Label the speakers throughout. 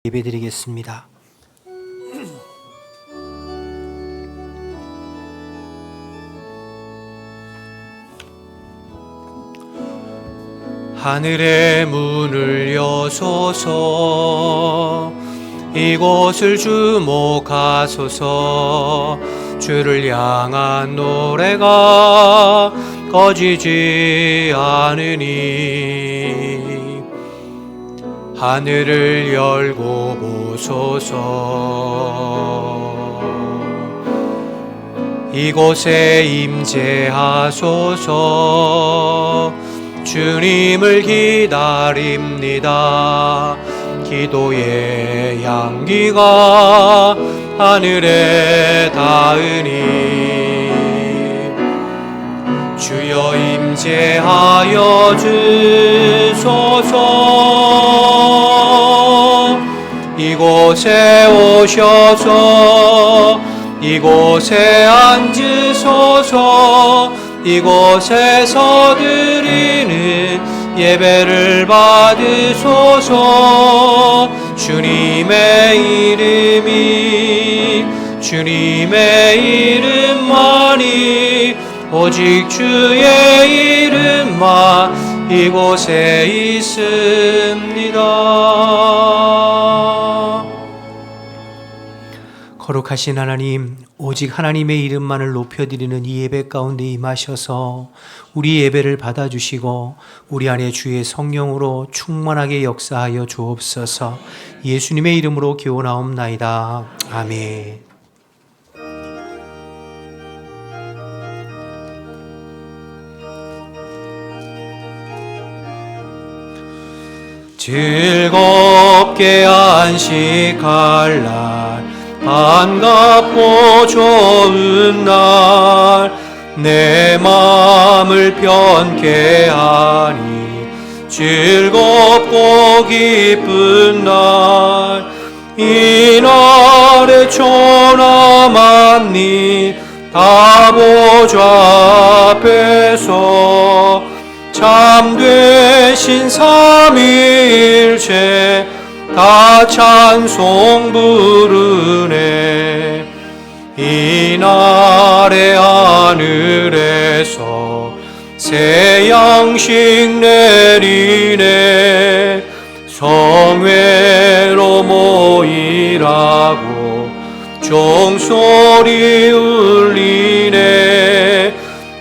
Speaker 1: 예배드리겠습니다. 하늘의 문을 여소서, 이곳을 주목하소서. 주를 향한 노래가 꺼지지 않으니 하늘을 열고 보소서. 이곳에 임재하소서. 주님을 기다립니다. 기도의 향기가 하늘에 닿으니 주여 임재하여 주소서. 이곳에 오셔서 이곳에 앉으소서. 이곳에서 드리는 예배를 받으소서. 주님의 이름만이, 오직 주의 이름만 이곳에 있습니다. 거룩하신 하나님, 오직 하나님의 이름만을 높여드리는 이 예배 가운데 임하셔서 우리 예배를 받아주시고 우리 안에 주의 성령으로 충만하게 역사하여 주옵소서. 예수님의 이름으로 기원하옵나이다. 아멘. 즐겁게 안식할 날, 반갑고 좋은 날, 내 마음을 편케 하니 즐겁고 기쁜 날, 이날의 초나만니 다보좌 앞에서 참되신 삼위일체 다 찬송 부르네. 이날의 하늘에서 새 양식 내리네. 성회로 모이라고 종소리 울리네.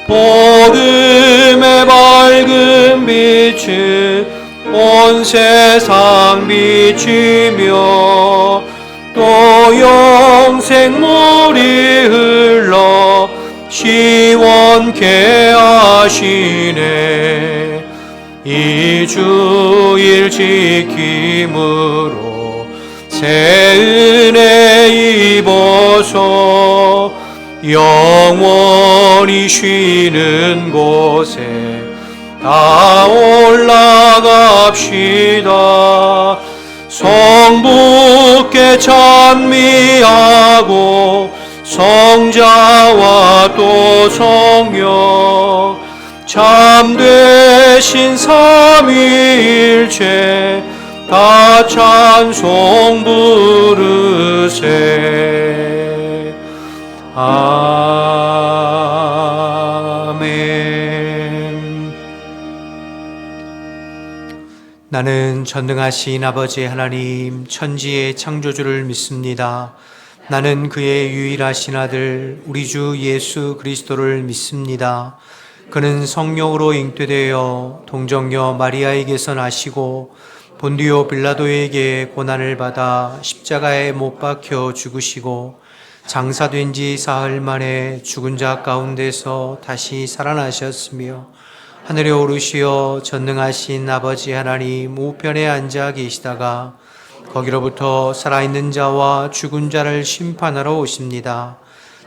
Speaker 1: 복음의 밝은 빛은 온 세상 비치며 또 영생물이 흘러 시원케 하시네. 이 주일 지킴으로 새 은혜 입어서 영원히 쉬는 곳에 다 올라갑시다. 성부께 찬미하고 성자와 또 성령 참되신 삼위일체 다 찬송 부르세. 아멘. 나는 전능하신 아버지 하나님, 천지의 창조주를 믿습니다. 나는 그의 유일하신 아들 우리 주 예수 그리스도를 믿습니다. 그는 성령으로 잉태되어 동정녀 마리아에게서 나시고 본디오 빌라도에게 고난을 받아 십자가에 못 박혀 죽으시고 장사된 지 사흘 만에 죽은 자 가운데서 다시 살아나셨으며 하늘에 오르시어 전능하신 아버지 하나님 우편에 앉아 계시다가 거기로부터 살아있는 자와 죽은 자를 심판하러 오십니다.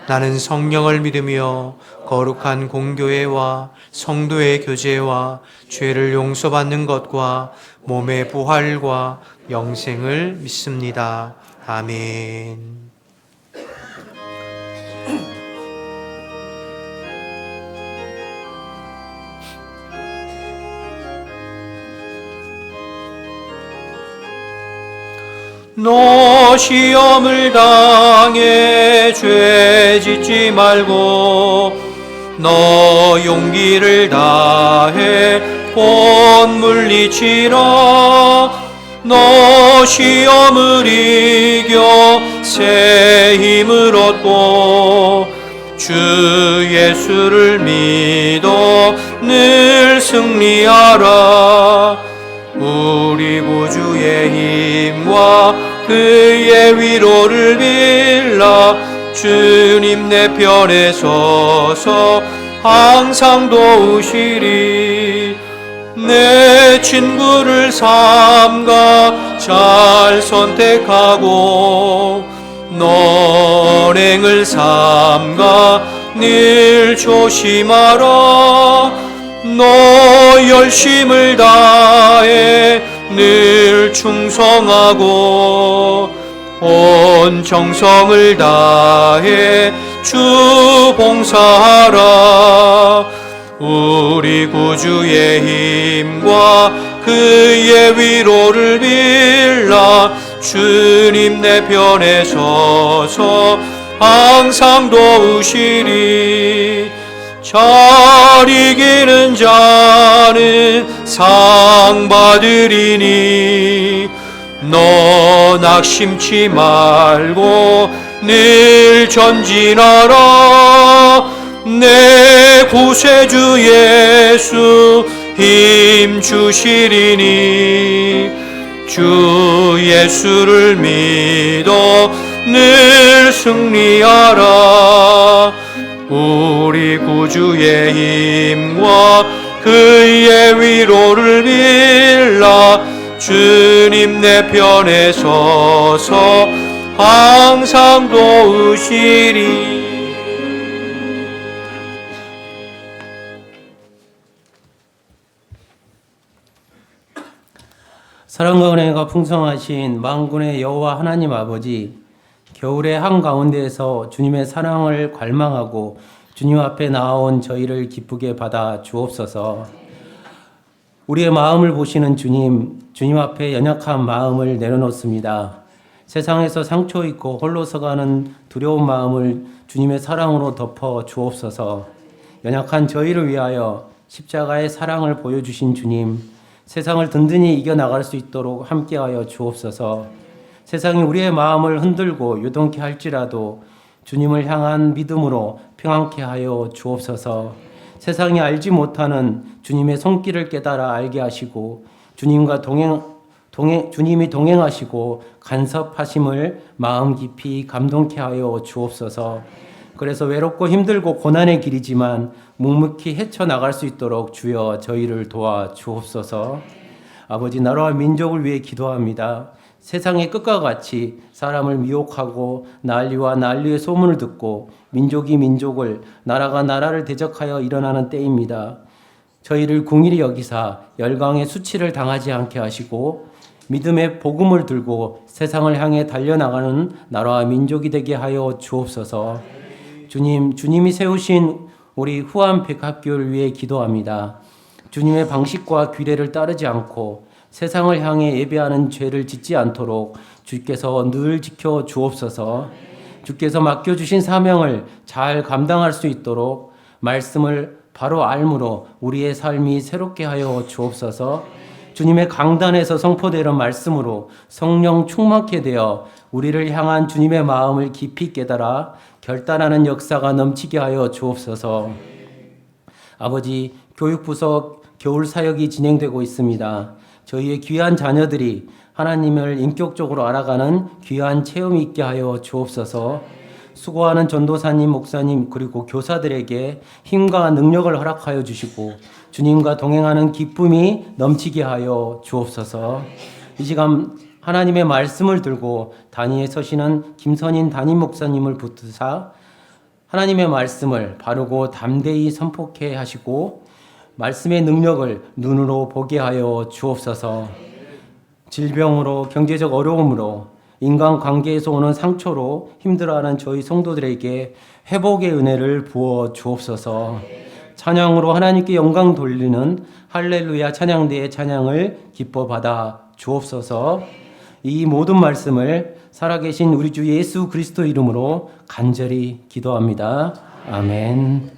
Speaker 1: 나는 성령을 믿으며 거룩한 공교회와 성도의 교제와 죄를 용서받는 것과 몸의 부활과 영생을 믿습니다. 아멘. 너 시험을 당해 죄 짓지 말고 너 용기를 다해 곧 물리치라. 너 시험을 이겨 새 힘을 얻고 주 예수를 믿어 늘 승리하라. 우리 구주의 힘과 그의 위로를 빌라. 주님 내 편에 서서 항상 도우시리. 내 친구를 삼가 잘 선택하고 너랭을 삼가 늘 조심하라. 너 열심을 다해 늘 충성하고 온 정성을 다해 주 봉사하라. 우리 구주의 힘과 그의 위로를 빌라. 주님 내 편에 서서 항상 도우시리. 잘 이기는 자는 상 받으리니 너 낙심치 말고 늘 전진하라. 내 구세주 예수 힘 주시리니 주 예수를 믿어 늘 승리하라. 우리 구주의 힘과 그의 위로를 빌라. 주님 내 편에 서서 항상 도우시리.
Speaker 2: 사랑과 은혜가 풍성하신 만군의 여호와 하나님 아버지, 겨울의 한가운데에서 주님의 사랑을 갈망하고 주님 앞에 나아온 저희를 기쁘게 받아 주옵소서. 우리의 마음을 보시는 주님, 주님 앞에 연약한 마음을 내려놓습니다. 세상에서 상처 있고 홀로서 가는 두려운 마음을 주님의 사랑으로 덮어 주옵소서. 연약한 저희를 위하여 십자가의 사랑을 보여주신 주님, 세상을 든든히 이겨나갈 수 있도록 함께하여 주옵소서. 세상이 우리의 마음을 흔들고 요동케 할지라도 주님을 향한 믿음으로 평안케 하여 주옵소서. 세상이 알지 못하는 주님의 손길을 깨달아 알게 하시고 주님과 주님이 동행하시고 간섭하심을 마음 깊이 감동케 하여 주옵소서. 그래서 외롭고 힘들고 고난의 길이지만 묵묵히 헤쳐나갈 수 있도록 주여 저희를 도와 주옵소서. 아버지, 나라와 민족을 위해 기도합니다. 세상의 끝과 같이 사람을 미혹하고 난리와 난리의 소문을 듣고 민족이 민족을, 나라가 나라를 대적하여 일어나는 때입니다. 저희를 궁일이 여기사 열강의 수치를 당하지 않게 하시고 믿음의 복음을 들고 세상을 향해 달려나가는 나라와 민족이 되게 하여 주옵소서. 주님이 세우신 우리 후암 백학교를 위해 기도합니다. 주님의 방식과 규례를 따르지 않고 세상을 향해 예배하는 죄를 짓지 않도록 주께서 늘 지켜 주옵소서. 주께서 맡겨주신 사명을 잘 감당할 수 있도록 말씀을 바로 알므로 우리의 삶이 새롭게 하여 주옵소서. 주님의 강단에서 선포되는 말씀으로 성령 충만케 되어 우리를 향한 주님의 마음을 깊이 깨달아 결단하는 역사가 넘치게 하여 주옵소서. 아버지, 교육부서 겨울 사역이 진행되고 있습니다. 저희의 귀한 자녀들이 하나님을 인격적으로 알아가는 귀한 체험이 있게 하여 주옵소서. 수고하는 전도사님, 목사님, 그리고 교사들에게 힘과 능력을 허락하여 주시고 주님과 동행하는 기쁨이 넘치게 하여 주옵소서. 이 시간 하나님의 말씀을 들고 단위에 서시는 김선인 담임 목사님을 붙드사 하나님의 말씀을 바르고 담대히 선포케 하시고 말씀의 능력을 눈으로 보게 하여 주옵소서. 질병으로, 경제적 어려움으로, 인간관계에서 오는 상처로 힘들어하는 저희 성도들에게 회복의 은혜를 부어 주옵소서. 찬양으로 하나님께 영광 돌리는 할렐루야 찬양대의 찬양을 기뻐 받아 주옵소서. 이 모든 말씀을 살아계신 우리 주 예수 그리스도 이름으로 간절히 기도합니다. 아멘.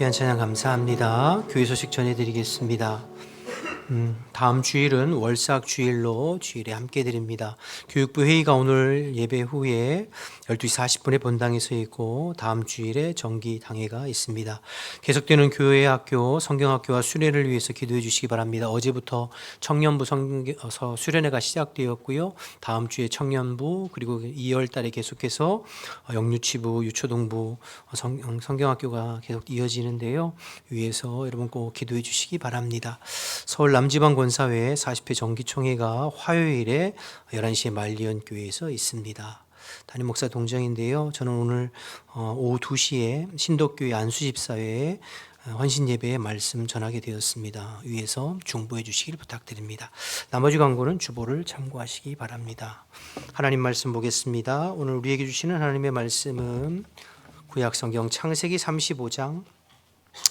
Speaker 1: 귀한 찬양 감사합니다. 교회 소식 전해드리겠습니다. 다음 주일은 월삭 주일로 주일에 함께 드립니다. 교육부 회의가 오늘 예배 후에 12시 40분에 본당에서 있고 다음 주일에 정기 당회가 있습니다. 계속되는 교회 학교, 성경학교와 수련회를 위해서 기도해 주시기 바랍니다. 어제부터 청년부 수련회가 시작되었고요. 다음 주에 청년부 그리고 2월 달에 계속해서 영유치부, 유초동부, 성경학교가 계속 이어지는데요. 위에서 여러분 꼭 기도해 주시기 바랍니다. 서울 남지방권사회 40회 정기총회가 화요일에 11시에 말리언교회에서 있습니다. 담임 목사 동정인데요. 저는 오늘 오후 2시에 신덕교회 안수집사회에 헌신예배의 말씀 전하게 되었습니다. 위에서 중보해 주시길 부탁드립니다. 나머지 광고는 주보를 참고하시기 바랍니다. 하나님 말씀 보겠습니다. 오늘 우리에게 주시는 하나님의 말씀은 구약성경 창세기 35장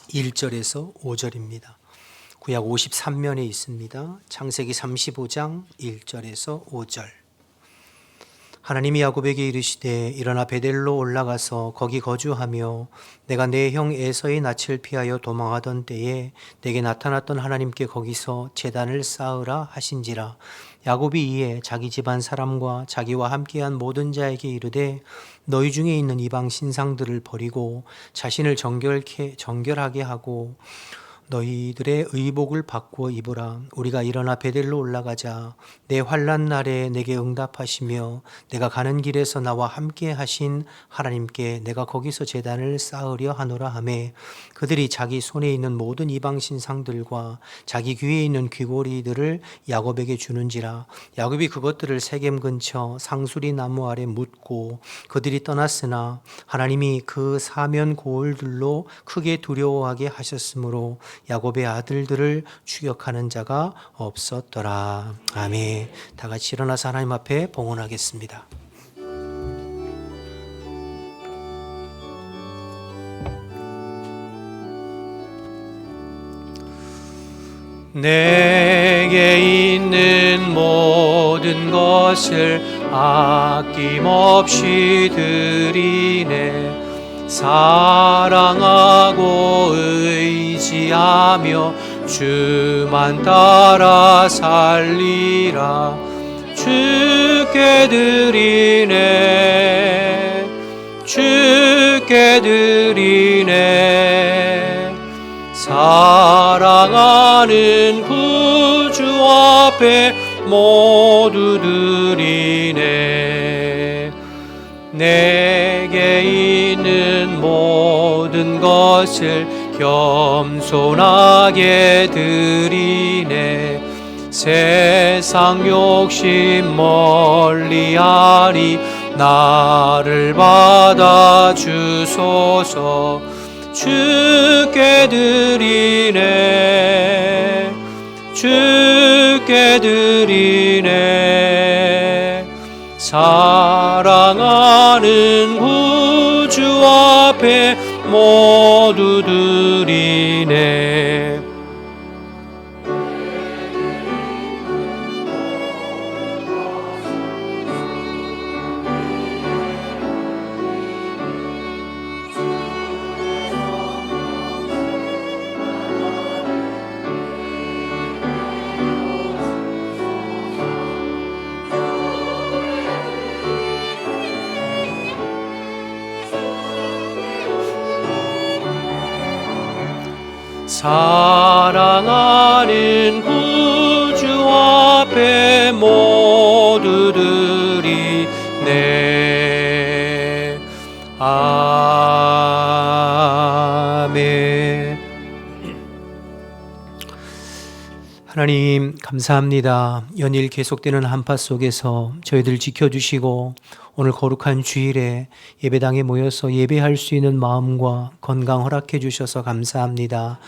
Speaker 1: 1절에서 5절입니다. 구약 53면에 있습니다. 창세기 35장 1절에서 5절. 하나님이 야곱에게 이르시되 일어나 베델로 올라가서 거기 거주하며 내가 내 형 에서의 낯을 피하여 도망하던 때에 내게 나타났던 하나님께 거기서 제단을 쌓으라 하신지라. 야곱이 이에 자기 집안 사람과 자기와 함께한 모든 자에게 이르되 너희 중에 있는 이방 신상들을 버리고 자신을 정결하게 하고 너희들의 의복을 바꾸어 입으라. 우리가 일어나 베델로 올라가자. 내 환난 날에 내게 응답하시며 내가 가는 길에서 나와 함께 하신 하나님께 내가 거기서 제단을 쌓으려 하노라 하매 그들이 자기 손에 있는 모든 이방 신상들과 자기 귀에 있는 귀고리들을 야곱에게 주는지라. 야곱이 그것들을 세겜 근처 상수리 나무 아래 묻고 그들이 떠났으나 하나님이 그 사면 고을들로 크게 두려워하게 하셨으므로 야곱의 아들들을 추격하는 자가 없었더라. 아멘. 다 같이 일어나서 하나님 앞에 봉헌하겠습니다. 내게 있는 모든 것을 아낌없이 드리네. 사랑하고 의지하며 주만 따라 살리라. 주께 드리네. 주께 드리네. 사랑하는 구주 앞에 모두 드리네. 내게 있는 모든 것을 겸손하게 드리네. 세상 욕심 멀리하리. 나를 받아 주소서. 주께 드리네. 주께 드리네. 사랑하는 구주 앞에 모두 드리네. 사랑하는 구주 앞에 모두 드리네. 아멘. 하나님 감사합니다. 연일 계속되는 한파 속에서 저희들 지켜주시고 오늘 거룩한 주일에 예배당에 모여서 예배할 수 있는 마음과 건강 허락해 주셔서 감사합니다.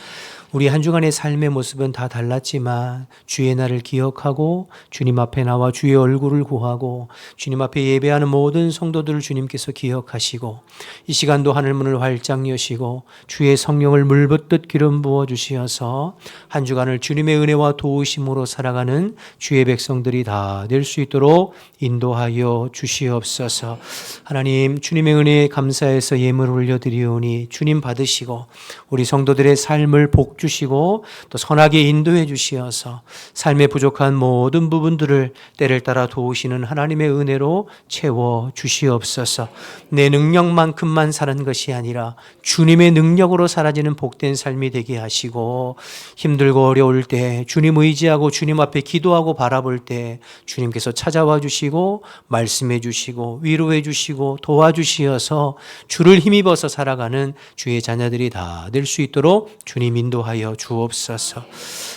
Speaker 1: 우리 한 주간의 삶의 모습은 다 달랐지만 주의 날을 기억하고 주님 앞에 나와 주의 얼굴을 구하고 주님 앞에 예배하는 모든 성도들을 주님께서 기억하시고 이 시간도 하늘문을 활짝 여시고 주의 성령을 물붓듯 기름 부어 주시어서 한 주간을 주님의 은혜와 도우심으로 살아가는 주의 백성들이 다 될 수 있도록 인도하여 주시옵소서. 하나님 주님의 은혜에 감사해서 예물을 올려드리오니 주님 받으시고 우리 성도들의 삶을 복 주시고 또 선하게 인도해 주시어서 삶에 부족한 모든 부분들을 때를 따라 도우시는 하나님의 은혜로 채워 주시옵소서. 내 능력만큼만 사는 것이 아니라 주님의 능력으로 사라지는 복된 삶이 되게 하시고 힘들고 어려울 때 주님 의지하고 주님 앞에 기도하고 바라볼 때 주님께서 찾아와 주시고 말씀해 주시고 위로해 주시고 도와주시어서 주를 힘입어서 살아가는 주의 자녀들이 다 될 수 있도록 주님 인도하여 주옵소서.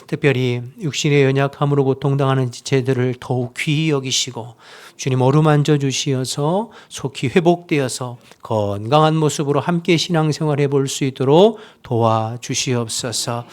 Speaker 1: 특별히 육신의 연약함으로 고통당하는 지체들을 더욱 귀히 여기시고 주님 어루만져 주시어서 속히 회복되어서 건강한 모습으로 함께 신앙생활 해볼 수 있도록 도와주시옵소서.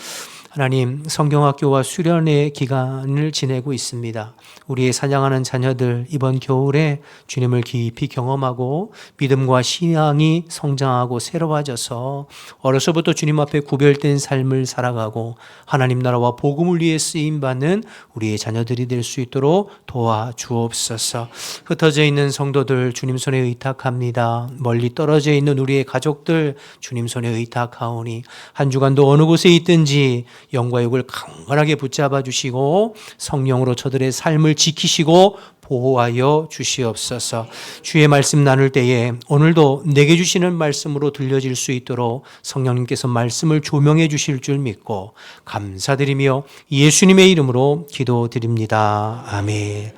Speaker 1: 하나님, 성경학교와 수련의 기간을 지내고 있습니다. 우리의 사랑하는 자녀들 이번 겨울에 주님을 깊이 경험하고 믿음과 신앙이 성장하고 새로워져서 어려서부터 주님 앞에 구별된 삶을 살아가고 하나님 나라와 복음을 위해 쓰임받는 우리의 자녀들이 될 수 있도록 도와주옵소서. 흩어져 있는 성도들 주님 손에 의탁합니다. 멀리 떨어져 있는 우리의 가족들 주님 손에 의탁하오니 한 주간도 어느 곳에 있든지 영과 육을 강건하게 붙잡아 주시고 성령으로 저들의 삶을 지키시고 보호하여 주시옵소서. 주의 말씀 나눌 때에 오늘도 내게 주시는 말씀으로 들려질 수 있도록 성령님께서 말씀을 조명해 주실 줄 믿고 감사드리며 예수님의 이름으로 기도드립니다. 아멘.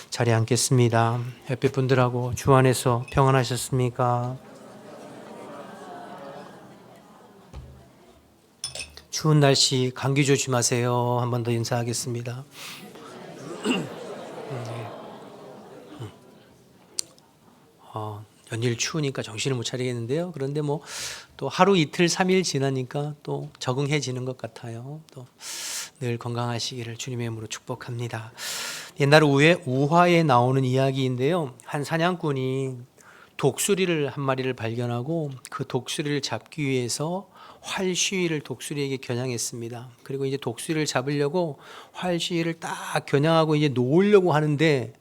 Speaker 1: 자리에 앉겠습니다. 옆에 분들하고 주 안에서 평안하셨습니까? 추운 날씨 감기 조심하세요. 한 번 더 인사하겠습니다. 연일 추우니까 정신을 못 차리겠는데요. 그런데 뭐 또 하루 이틀 3일 지나니까 또 적응해지는 것 같아요. 또 늘 건강하시기를 주님의 이름으로 축복합니다. 옛날 우화에 나오는 이야기인데요. 한 사냥꾼이 독수리를 한 마리를 발견하고 그 독수리를 잡기 위해서 활시위를 독수리에게 겨냥했습니다. 그리고 이제 독수리를 잡으려고 활시위를 딱 겨냥하고 이제 놓으려고 하는데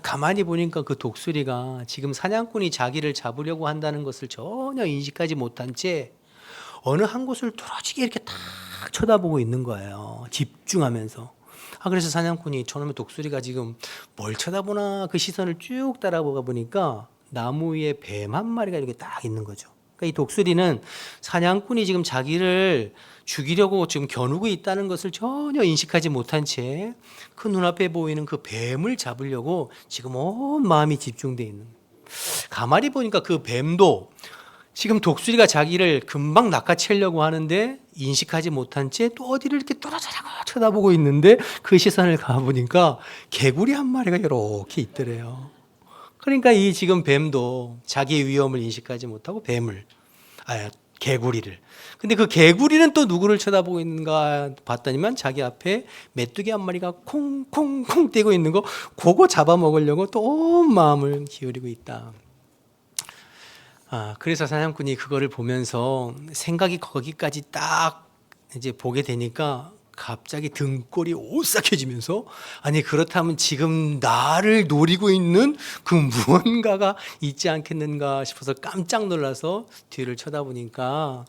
Speaker 1: 가만히 보니까 그 독수리가 지금 사냥꾼이 자기를 잡으려고 한다는 것을 전혀 인식하지 못한 채 어느 한 곳을 뚫어지게 이렇게 딱 쳐다보고 있는 거예요. 집중하면서. 그래서 사냥꾼이 저놈의 독수리가 지금 뭘 쳐다보나 그 시선을 쭉 따라보가 보니까 나무 위에 뱀 한 마리가 이렇게 딱 있는 거죠. 그러니까 이 독수리는 사냥꾼이 지금 자기를 죽이려고 지금 겨누고 있다는 것을 전혀 인식하지 못한 채 그 눈앞에 보이는 그 뱀을 잡으려고 지금 온 마음이 집중되어 있는 거예요. 가만히 보니까 그 뱀도 지금 독수리가 자기를 금방 낚아채려고 하는데 인식하지 못한 채 또 어디를 이렇게 떨어져라고 쳐다보고 있는데 그 시선을 가보니까 개구리 한 마리가 이렇게 있더래요. 그러니까 이 지금 뱀도 자기의 위험을 인식하지 못하고 개구리를. 근데 그 개구리는 또 누구를 쳐다보고 있는가 봤더니만 자기 앞에 메뚜기 한 마리가 콩콩콩 뛰고 있는 거 그거 잡아먹으려고 또 온 마음을 기울이고 있다. 그래서 사냥꾼이 그거를 보면서 생각이 거기까지 딱 이제 보게 되니까 갑자기 등골이 오싹해지면서 아니 그렇다면 지금 나를 노리고 있는 그 무언가가 있지 않겠는가 싶어서 깜짝 놀라서 뒤를 쳐다보니까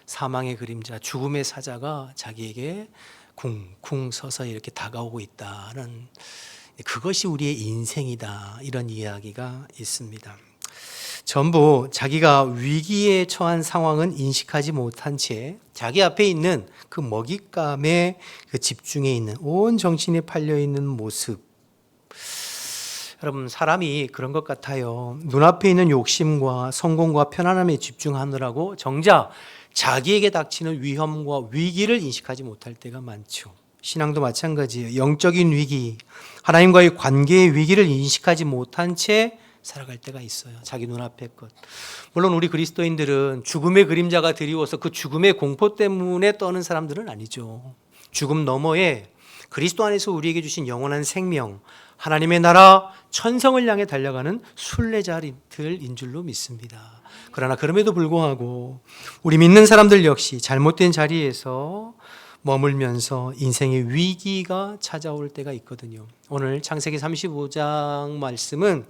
Speaker 1: 사망의 그림자 죽음의 사자가 자기에게 쿵쿵 서서 이렇게 다가오고 있다는 그것이 우리의 인생이다 이런 이야기가 있습니다. 전부 자기가 위기에 처한 상황은 인식하지 못한 채 자기 앞에 있는 그 먹잇감에 그 집중해 있는 온 정신이 팔려 있는 모습. 여러분 사람이 그런 것 같아요. 눈앞에 있는 욕심과 성공과 편안함에 집중하느라고 정작 자기에게 닥치는 위험과 위기를 인식하지 못할 때가 많죠. 신앙도 마찬가지예요. 영적인 위기, 하나님과의 관계의 위기를 인식하지 못한 채 살아갈 때가 있어요. 자기 눈앞의 것. 물론 우리 그리스도인들은 죽음의 그림자가 드리워서 그 죽음의 공포 때문에 떠는 사람들은 아니죠. 죽음 너머에 그리스도 안에서 우리에게 주신 영원한 생명, 하나님의 나라, 천성을 향해 달려가는 순례자들인 줄로 믿습니다. 그러나 그럼에도 불구하고 우리 믿는 사람들 역시 잘못된 자리에서 머물면서 인생의 위기가 찾아올 때가 있거든요. 오늘 창세기 35장 말씀은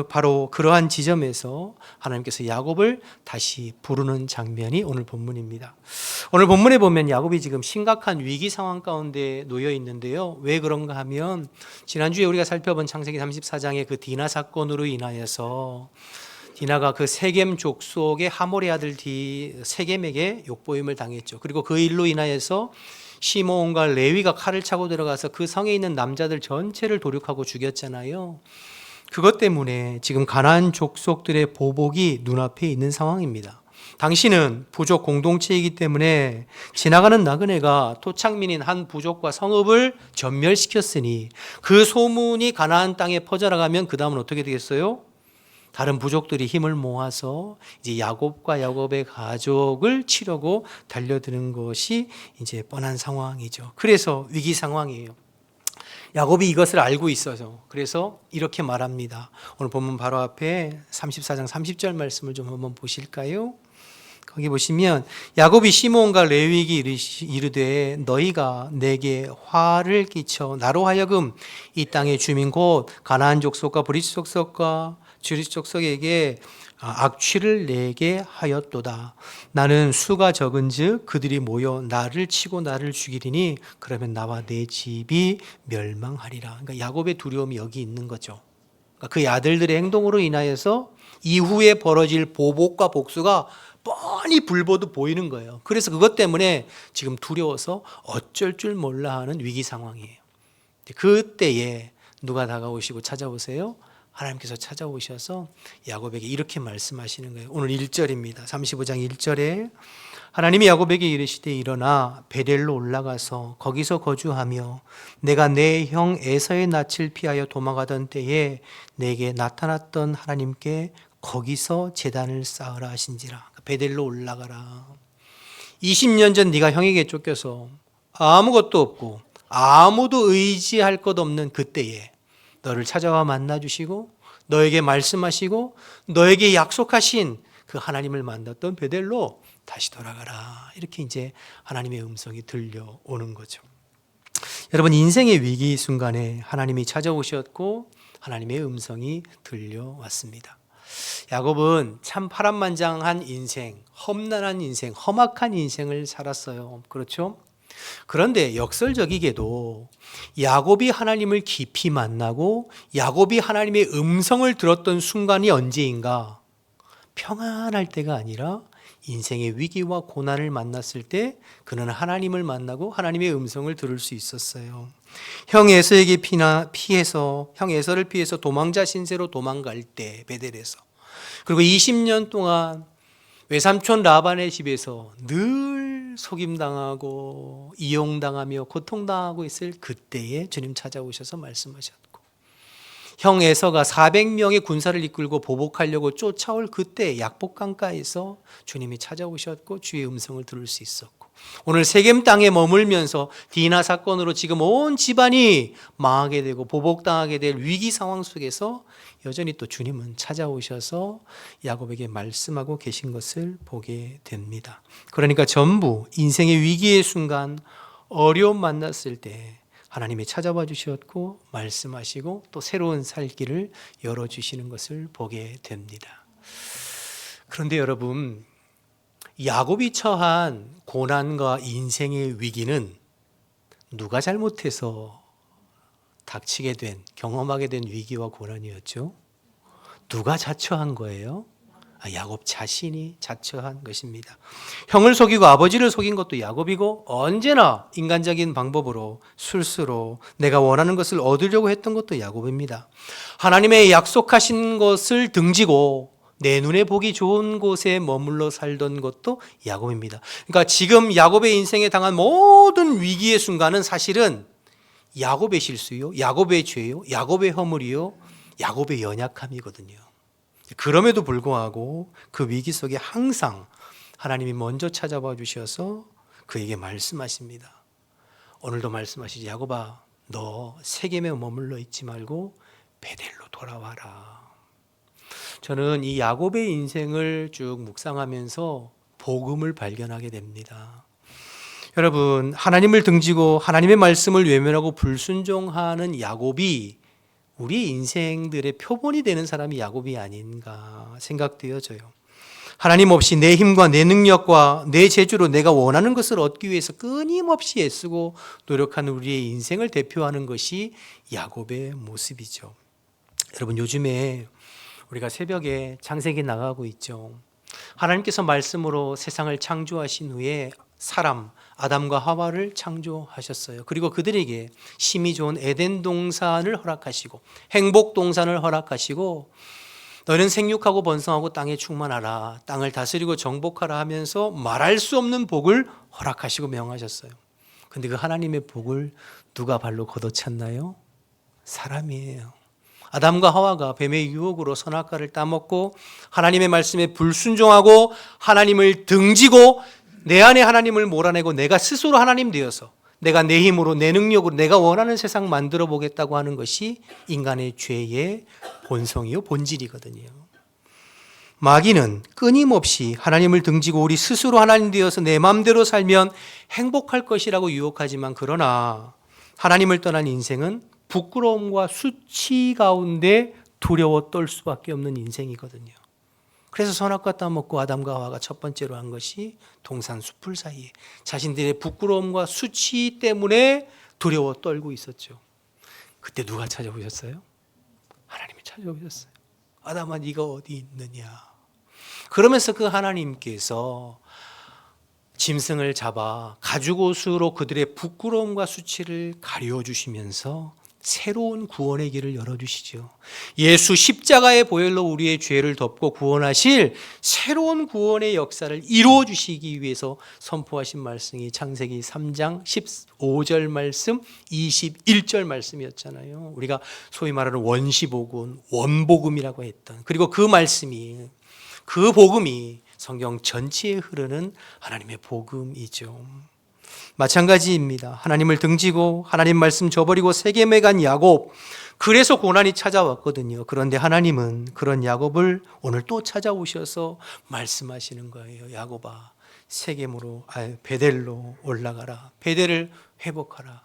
Speaker 1: 바로 그러한 지점에서 하나님께서 야곱을 다시 부르는 장면이 오늘 본문입니다. 오늘 본문에 보면 야곱이 지금 심각한 위기 상황 가운데 놓여 있는데요. 왜 그런가 하면 지난주에 우리가 살펴본 창세기 34장의 그 디나 사건으로 인하여서 디나가 그 세겜 족속의 하몰의 아들 세겜에게 욕보임을 당했죠. 그리고 그 일로 인하여서 시므온과 레위가 칼을 차고 들어가서 그 성에 있는 남자들 전체를 도륙하고 죽였잖아요. 그것 때문에 지금 가나안 족속들의 보복이 눈앞에 있는 상황입니다. 당신은 부족 공동체이기 때문에 지나가는 나그네가 토착민인 한 부족과 성읍을 전멸시켰으니 그 소문이 가나안 땅에 퍼져나가면 그 다음은 어떻게 되겠어요? 다른 부족들이 힘을 모아서 이제 야곱과 야곱의 가족을 치려고 달려드는 것이 이제 뻔한 상황이죠. 그래서 위기 상황이에요. 야곱이 이것을 알고 있어서 그래서 이렇게 말합니다. 오늘 본문 바로 앞에 34장 30절 말씀을 좀 한번 보실까요? 거기 보시면 야곱이 시몬과 레위에게 이르되 너희가 내게 화를 끼쳐 나로 하여금 이 땅의 주민 곧 가나안 족속과 브리스 족속과 주리스 족속에게 악취를 내게 하였도다. 나는 수가 적은즉 그들이 모여 나를 치고 나를 죽이리니 그러면 나와 내 집이 멸망하리라. 그러니까 야곱의 두려움이 여기 있는 거죠. 그러니까 그 아들들의 행동으로 인하여서 이후에 벌어질 보복과 복수가 뻔히 불보듯 보이는 거예요. 그래서 그것 때문에 지금 두려워서 어쩔 줄 몰라 하는 위기 상황이에요. 그때에 누가 다가오시고 찾아오세요? 하나님께서 찾아오셔서 야곱에게 이렇게 말씀하시는 거예요. 오늘 1절입니다. 35장 1절에 하나님이 야곱에게 이르시되 일어나 베델로 올라가서 거기서 거주하며 내가 내 형 에서의 낯을 피하여 도망가던 때에 내게 나타났던 하나님께 거기서 제단을 쌓으라 하신지라. 베델로 올라가라. 20년 전 네가 형에게 쫓겨서 아무것도 없고 아무도 의지할 것 없는 그때에 너를 찾아와 만나주시고 너에게 말씀하시고 너에게 약속하신 그 하나님을 만났던 베델로 다시 돌아가라. 이렇게 이제 하나님의 음성이 들려오는 거죠. 여러분, 인생의 위기 순간에 하나님이 찾아오셨고 하나님의 음성이 들려왔습니다. 야곱은 참 파란만장한 인생, 험난한 인생, 험악한 인생을 살았어요. 그렇죠? 그런데 역설적이게도 야곱이 하나님을 깊이 만나고 야곱이 하나님의 음성을 들었던 순간이 언제인가? 평안할 때가 아니라 인생의 위기와 고난을 만났을 때 그는 하나님을 만나고 하나님의 음성을 들을 수 있었어요. 형 에서에게 피해서 형 에서를 피해서 도망자 신세로 도망갈 때 베델에서, 그리고 20년 동안 외삼촌 라반의 집에서 늘 속임당하고 이용당하며 고통당하고 있을 그때에 주님 찾아오셔서 말씀하셨고, 형 에서가 400명의 군사를 이끌고 보복하려고 쫓아올 그때 약복강가에서 주님이 찾아오셨고 주의 음성을 들을 수 있었고, 오늘 세겜 땅에 머물면서 디나 사건으로 지금 온 집안이 망하게 되고 보복당하게 될 위기 상황 속에서 여전히 또 주님은 찾아오셔서 야곱에게 말씀하고 계신 것을 보게 됩니다. 그러니까 전부 인생의 위기의 순간, 어려움 만났을 때 하나님이 찾아와 주셨고 말씀하시고 또 새로운 살 길을 열어주시는 것을 보게 됩니다. 그런데 여러분, 야곱이 처한 고난과 인생의 위기는 누가 잘못해서 닥치게 된, 경험하게 된 위기와 고난이었죠? 누가 자처한 거예요? 야곱 자신이 자처한 것입니다. 형을 속이고 아버지를 속인 것도 야곱이고, 언제나 인간적인 방법으로 술수로 내가 원하는 것을 얻으려고 했던 것도 야곱입니다. 하나님의 약속하신 것을 등지고 내 눈에 보기 좋은 곳에 머물러 살던 것도 야곱입니다. 그러니까 지금 야곱의 인생에 당한 모든 위기의 순간은 사실은 야곱의 실수요, 야곱의 죄요, 야곱의 허물이요, 야곱의 연약함이거든요. 그럼에도 불구하고 그 위기 속에 항상 하나님이 먼저 찾아봐 주셔서 그에게 말씀하십니다. 오늘도 말씀하시지, 야곱아, 너 세겜에 머물러 있지 말고 베델로 돌아와라. 저는 이 야곱의 인생을 쭉 묵상하면서 복음을 발견하게 됩니다. 여러분, 하나님을 등지고 하나님의 말씀을 외면하고 불순종하는 야곱이 우리 인생들의 표본이 되는 사람이 야곱이 아닌가 생각되어져요. 하나님 없이 내 힘과 내 능력과 내 재주로 내가 원하는 것을 얻기 위해서 끊임없이 애쓰고 노력하는 우리의 인생을 대표하는 것이 야곱의 모습이죠. 여러분, 요즘에 우리가 새벽에 창세기 나가고 있죠. 하나님께서 말씀으로 세상을 창조하신 후에 사람 아담과 하와를 창조하셨어요. 그리고 그들에게 심이 좋은 에덴 동산을 허락하시고 행복 동산을 허락하시고 너희는 생육하고 번성하고 땅에 충만하라, 땅을 다스리고 정복하라 하면서 말할 수 없는 복을 허락하시고 명하셨어요. 근데 그 하나님의 복을 누가 발로 걷어찼나요? 사람이에요. 아담과 하와가 뱀의 유혹으로 선악과를 따먹고 하나님의 말씀에 불순종하고 하나님을 등지고 내 안에 하나님을 몰아내고 내가 스스로 하나님 되어서 내가 내 힘으로 내 능력으로 내가 원하는 세상 만들어 보겠다고 하는 것이 인간의 죄의 본성이요 본질이거든요. 마귀는 끊임없이 하나님을 등지고 우리 스스로 하나님 되어서 내 마음대로 살면 행복할 것이라고 유혹하지만 그러나 하나님을 떠난 인생은 부끄러움과 수치 가운데 두려워 떨 수밖에 없는 인생이거든요. 그래서 선악과 따먹고 아담과 하와가 첫 번째로 한 것이 동산 숲을 사이에 자신들의 부끄러움과 수치 때문에 두려워 떨고 있었죠. 그때 누가 찾아오셨어요? 하나님이 찾아오셨어요. 아담아 네가 어디 있느냐. 그러면서 그 하나님께서 짐승을 잡아 가죽옷으로 그들의 부끄러움과 수치를 가려주시면서 새로운 구원의 길을 열어주시죠. 예수 십자가의 보혈로 우리의 죄를 덮고 구원하실 새로운 구원의 역사를 이루어주시기 위해서 선포하신 말씀이 창세기 3장 15절 말씀 21절 말씀이었잖아요. 우리가 소위 말하는 원시복음, 원복음이라고 했던, 그리고 그 말씀이, 그 복음이 성경 전체에 흐르는 하나님의 복음이죠. 마찬가지입니다. 하나님을 등지고 하나님 말씀 저버리고 세겜에 간 야곱, 그래서 고난이 찾아왔거든요. 그런데 하나님은 그런 야곱을 오늘 또 찾아오셔서 말씀하시는 거예요. 야곱아, 베델로 올라가라. 베델을 회복하라.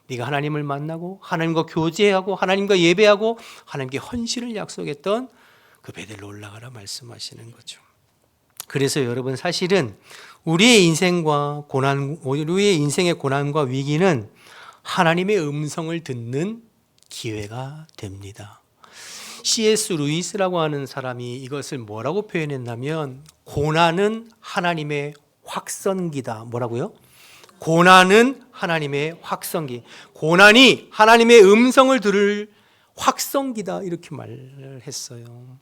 Speaker 1: 네가 하나님을 만나고 하나님과 교제하고 하나님과 예배하고 하나님께 헌신을 약속했던 그 베델로 올라가라 말씀하시는 거죠. 그래서 여러분, 사실은 우리의 인생과 우리의 인생의 고난과 위기는 하나님의 음성을 듣는 기회가 됩니다. C.S. 루이스라고 하는 사람이 이것을 뭐라고 표현했냐면, 고난은 하나님의 확성기다. 뭐라고요? 고난은 하나님의 확성기. 고난이 하나님의 음성을 들을 확성기다. 이렇게 말을 했어요.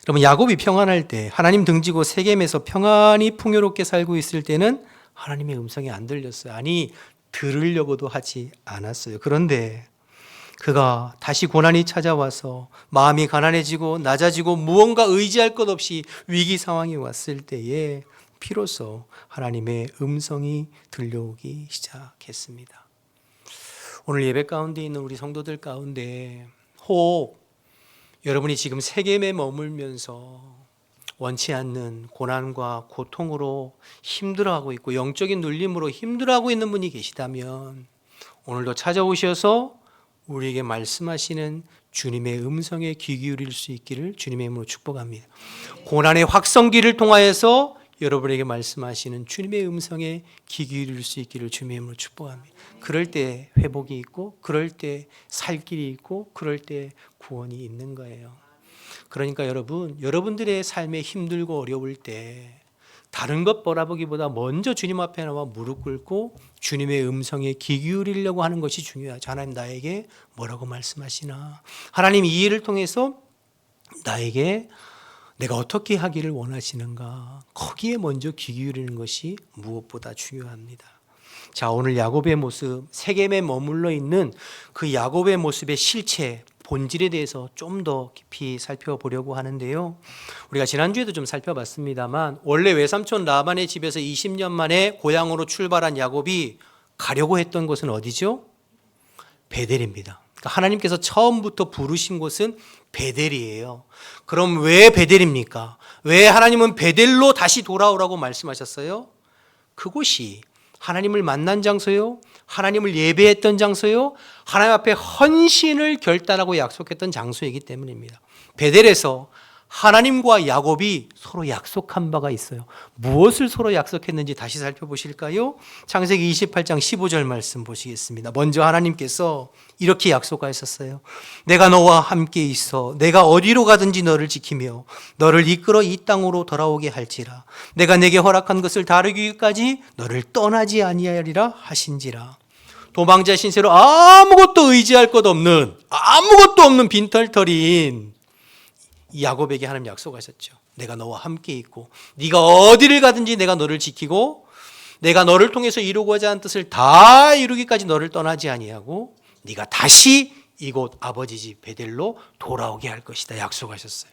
Speaker 1: 여러분, 야곱이 평안할 때, 하나님 등지고 세겜에서 평안히 풍요롭게 살고 있을 때는 하나님의 음성이 안 들렸어요. 아니, 들으려고도 하지 않았어요. 그런데 그가 다시 고난이 찾아와서 마음이 가난해지고 낮아지고 무언가 의지할 것 없이 위기 상황이 왔을 때에 비로소 하나님의 음성이 들려오기 시작했습니다. 오늘 예배 가운데 있는 우리 성도들 가운데 혹 여러분이 지금 세겜에 머물면서 원치 않는 고난과 고통으로 힘들어하고 있고 영적인 눌림으로 힘들어하고 있는 분이 계시다면 오늘도 찾아오셔서 우리에게 말씀하시는 주님의 음성에 귀 기울일 수 있기를 주님의 이름으로 축복합니다. 고난의 확성기를 통하여서 여러분에게 말씀하시는 주님의 음성에 귀 기울일 수 있기를 주님의 이름으로 축복합니다. 그럴 때 회복이 있고, 그럴 때 살 길이 있고, 그럴 때 구원이 있는 거예요. 그러니까 여러분들의 삶에 힘들고 어려울 때 다른 것 바라보기보다 먼저 주님 앞에 나와 무릎 꿇고 주님의 음성에 귀 기울이려고 하는 것이 중요하죠. 하나님 나에게 뭐라고 말씀하시나? 하나님 이 일을 통해서 나에게 내가 어떻게 하기를 원하시는가? 거기에 먼저 귀 기울이는 것이 무엇보다 중요합니다. 자, 오늘 야곱의 모습, 세겜에 머물러 있는 그 야곱의 모습의 실체, 본질에 대해서 좀 더 깊이 살펴보려고 하는데요. 우리가 지난주에도 좀 살펴봤습니다만 원래 외삼촌 라반의 집에서 20년 만에 고향으로 출발한 야곱이 가려고 했던 곳은 어디죠? 베델입니다. 그러니까 하나님께서 처음부터 부르신 곳은 베델이에요. 그럼 왜 베델입니까? 왜 하나님은 베델로 다시 돌아오라고 말씀하셨어요? 그곳이 하나님을 만난 장소요, 하나님을 예배했던 장소요, 하나님 앞에 헌신을 결단하고 약속했던 장소이기 때문입니다. 베델에서 하나님과 야곱이 서로 약속한 바가 있어요. 무엇을 서로 약속했는지 다시 살펴보실까요? 창세기 28장 15절 말씀 보시겠습니다. 먼저 하나님께서 이렇게 약속하셨어요. 내가 너와 함께 있어 내가 어디로 가든지 너를 지키며 너를 이끌어 이 땅으로 돌아오게 할지라. 내가 내게 허락한 것을 다루기까지 너를 떠나지 아니하리라 하신지라. 도망자 신세로 아무것도 의지할 것 없는, 아무것도 없는 빈털터리인 야곱에게 하나님 약속하셨죠. 내가 너와 함께 있고 네가 어디를 가든지 내가 너를 지키고 내가 너를 통해서 이루고자 한 뜻을 다 이루기까지 너를 떠나지 아니하고 네가 다시 이곳 아버지 집 베델로 돌아오게 할 것이다 약속하셨어요.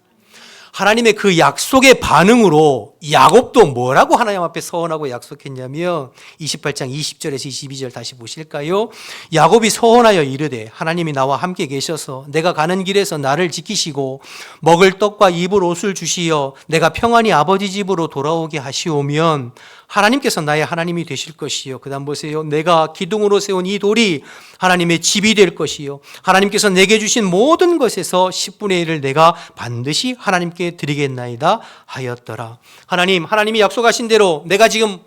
Speaker 1: 하나님의 그 약속의 반응으로 야곱도 뭐라고 하나님 앞에 서원하고 약속했냐면 28장 20절에서 22절 다시 보실까요? 야곱이 서원하여 이르되 하나님이 나와 함께 계셔서 내가 가는 길에서 나를 지키시고 먹을 떡과 입을 옷을 주시어 내가 평안히 아버지 집으로 돌아오게 하시오면 하나님께서 나의 하나님이 되실 것이요. 그 다음 보세요. 내가 기둥으로 세운 이 돌이 하나님의 집이 될 것이요. 하나님께서 내게 주신 모든 것에서 10분의 1을 내가 반드시 하나님께 드리겠나이다 하였더라. 하나님이 약속하신 대로 내가 지금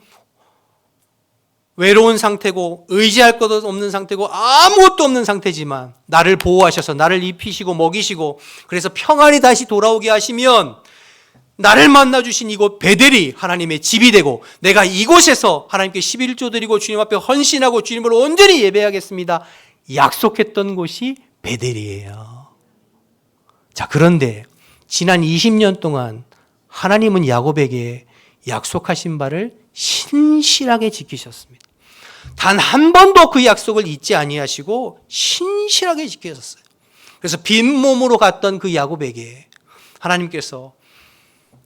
Speaker 1: 외로운 상태고 의지할 것도 없는 상태고 아무것도 없는 상태지만 나를 보호하셔서 나를 입히시고 먹이시고 그래서 평안히 다시 돌아오게 하시면 나를 만나주신 이곳 베델이 하나님의 집이 되고 내가 이곳에서 하나님께 11조 드리고 주님 앞에 헌신하고 주님을 온전히 예배하겠습니다. 약속했던 곳이 베델이에요. 자, 그런데 지난 20년 동안 하나님은 야곱에게 약속하신 바를 신실하게 지키셨습니다. 단 한 번도 그 약속을 잊지 아니하시고 신실하게 지키셨어요. 그래서 빈몸으로 갔던 그 야곱에게 하나님께서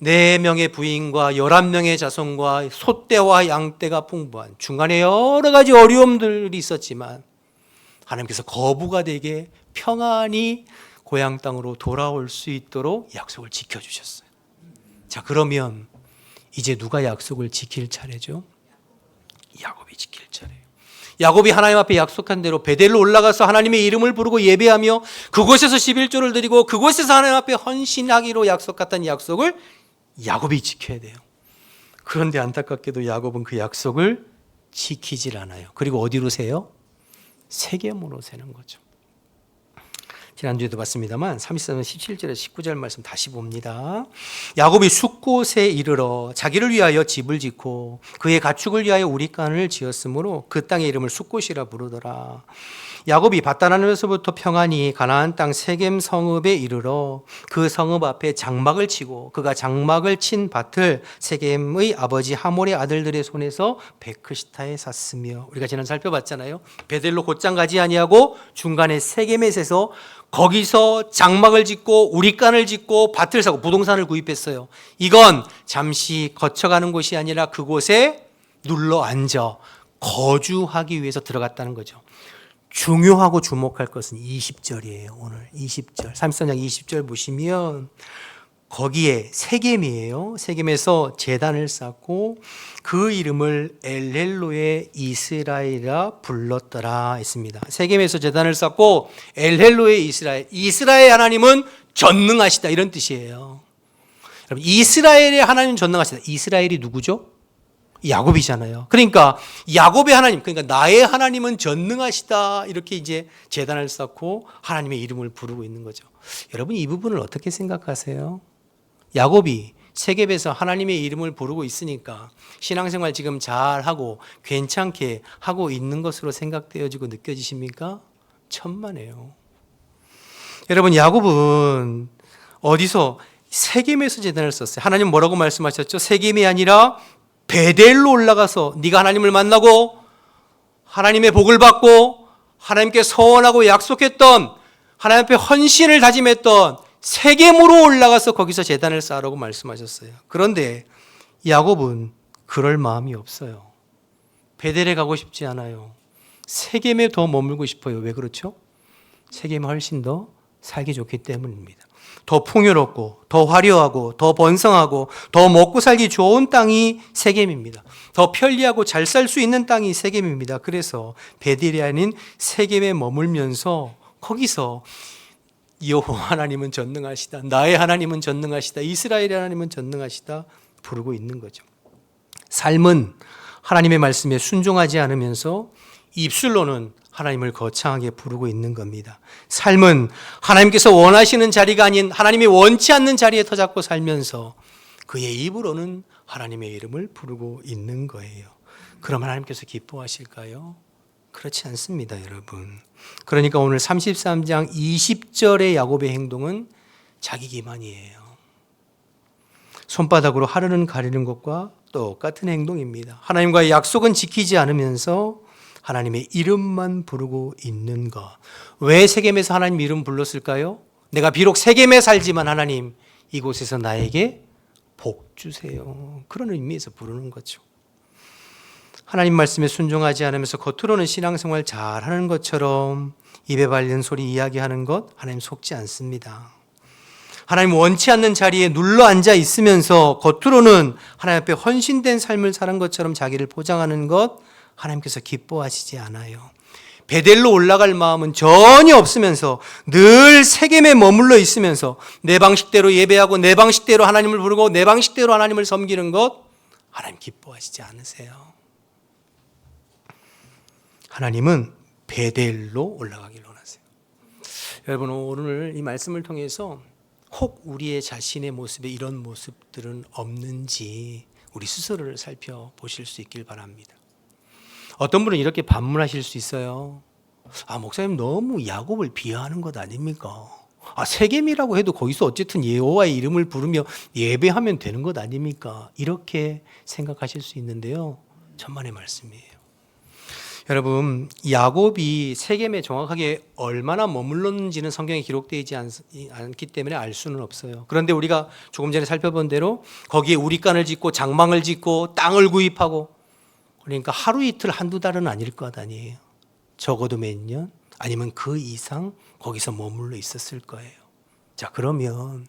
Speaker 1: 4명의 부인과 11명의 자손과 소떼와 양떼가 풍부한 중간에 여러 가지 어려움들이 있었지만 하나님께서 거부가 되게 평안히 고향 땅으로 돌아올 수 있도록 약속을 지켜주셨어요. 자, 그러면 이제 누가 약속을 지킬 차례죠? 야곱이 지킬 차례예요. 야곱이 하나님 앞에 약속한 대로 베델로 올라가서 하나님의 이름을 부르고 예배하며 그곳에서 11조를 드리고 그곳에서 하나님 앞에 헌신하기로 약속했던 약속을 야곱이 지켜야 돼요. 그런데 안타깝게도 야곱은 그 약속을 지키질 않아요. 그리고 어디로 세요? 세겜으로 세는 거죠. 지난주에도 봤습니다만 33년 17절에서 19절 말씀 다시 봅니다. 야곱이 숫곳에 이르러 자기를 위하여 집을 짓고 그의 가축을 위하여 우리간을 지었으므로 그 땅의 이름을 숫곳이라 부르더라. 야곱이 밧단하면서부터 평안히 가나안 땅 세겜 성읍에 이르러 그 성읍 앞에 장막을 치고 그가 장막을 친 밭을 세겜의 아버지 하몰의 아들들의 손에서 베크시타에 샀으며 우리가 지난 살펴봤잖아요. 베델로 곧장 가지 아니하고 중간에 세겜에 세서 거기서 장막을 짓고 우리간을 짓고 밭을 사고 부동산을 구입했어요. 이건 잠시 거쳐가는 곳이 아니라 그곳에 눌러 앉아 거주하기 위해서 들어갔다는 거죠. 중요하고 주목할 것은 20절이에요. 오늘 20절 33장 20절 보시면 거기에 세겜이에요. 세겜에서 제단을 쌓고 그 이름을 엘헬로의 이스라엘이라 불렀더라 했습니다. 세겜에서 제단을 쌓고 엘헬로의 이스라엘, 이스라엘 하나님은 전능하시다 이런 뜻이에요. 여러분, 이스라엘의 하나님은 전능하시다. 이스라엘이 누구죠? 야곱이잖아요. 그러니까 야곱의 하나님, 그러니까 나의 하나님은 전능하시다 이렇게 이제 제단을 쌓고 하나님의 이름을 부르고 있는 거죠. 여러분, 이 부분을 어떻게 생각하세요? 야곱이 세겜에서 하나님의 이름을 부르고 있으니까 신앙생활 지금 잘하고 괜찮게 하고 있는 것으로 생각되어지고 느껴지십니까? 천만에요. 여러분, 야곱은 어디서 세겜에서 제단을 썼어요. 하나님 뭐라고 말씀하셨죠? 세겜이 아니라 베델로 올라가서 네가 하나님을 만나고 하나님의 복을 받고 하나님께 서원하고 약속했던 하나님 앞에 헌신을 다짐했던 세겜으로 올라가서 거기서 제단을 쌓으라고 말씀하셨어요. 그런데 야곱은 그럴 마음이 없어요. 베델에 가고 싶지 않아요. 세겜에 더 머물고 싶어요. 왜 그렇죠? 세겜이 훨씬 더 살기 좋기 때문입니다. 더 풍요롭고 더 화려하고 더 번성하고 더 먹고 살기 좋은 땅이 세겜입니다. 더 편리하고 잘 살 수 있는 땅이 세겜입니다. 그래서 베델이 아닌 세겜에 머물면서 거기서 여호와 하나님은 전능하시다, 나의 하나님은 전능하시다, 이스라엘의 하나님은 전능하시다 부르고 있는 거죠. 삶은 하나님의 말씀에 순종하지 않으면서 입술로는 하나님을 거창하게 부르고 있는 겁니다. 삶은 하나님께서 원하시는 자리가 아닌 하나님이 원치 않는 자리에 터잡고 살면서 그의 입으로는 하나님의 이름을 부르고 있는 거예요. 그럼 하나님께서 기뻐하실까요? 그렇지 않습니다, 여러분. 그러니까 오늘 33장 20절의 야곱의 행동은 자기 기만이에요. 손바닥으로 하루는 가리는 것과 똑같은 행동입니다. 하나님과의 약속은 지키지 않으면서 하나님의 이름만 부르고 있는 것. 왜 세겜에서 하나님 이름 불렀을까요? 내가 비록 세겜에 살지만 하나님 이곳에서 나에게 복 주세요. 그런 의미에서 부르는 거죠. 하나님 말씀에 순종하지 않으면서 겉으로는 신앙생활 잘하는 것처럼 입에 발린 소리 이야기하는 것 하나님 속지 않습니다. 하나님 원치 않는 자리에 눌러 앉아 있으면서 겉으로는 하나님 앞에 헌신된 삶을 사는 것처럼 자기를 포장하는 것 하나님께서 기뻐하시지 않아요. 베델로 올라갈 마음은 전혀 없으면서 늘 세겜에 머물러 있으면서 내 방식대로 예배하고 내 방식대로 하나님을 부르고 내 방식대로 하나님을 섬기는 것 하나님 기뻐하시지 않으세요. 하나님은 베델로 올라가길 원하세요. 여러분 오늘 이 말씀을 통해서 혹 우리의 자신의 모습에 이런 모습들은 없는지 우리 스스로를 살펴보실 수 있길 바랍니다. 어떤 분은 이렇게 반문하실 수 있어요. 목사님 너무 야곱을 비하하는 것 아닙니까? 세겜이라고 해도 거기서 어쨌든 여호와의 이름을 부르며 예배하면 되는 것 아닙니까? 이렇게 생각하실 수 있는데요. 천만의 말씀이에요. 여러분 야곱이 세겜에 정확하게 얼마나 머물렀는지는 성경에 기록되지 않기 때문에 알 수는 없어요. 그런데 우리가 조금 전에 살펴본 대로 거기에 우리간을 짓고 장막을 짓고 땅을 구입하고 그러니까 하루 이틀 한두 달은 아닐 것 아니에요. 적어도 몇 년 아니면 그 이상 거기서 머물러 있었을 거예요. 자 그러면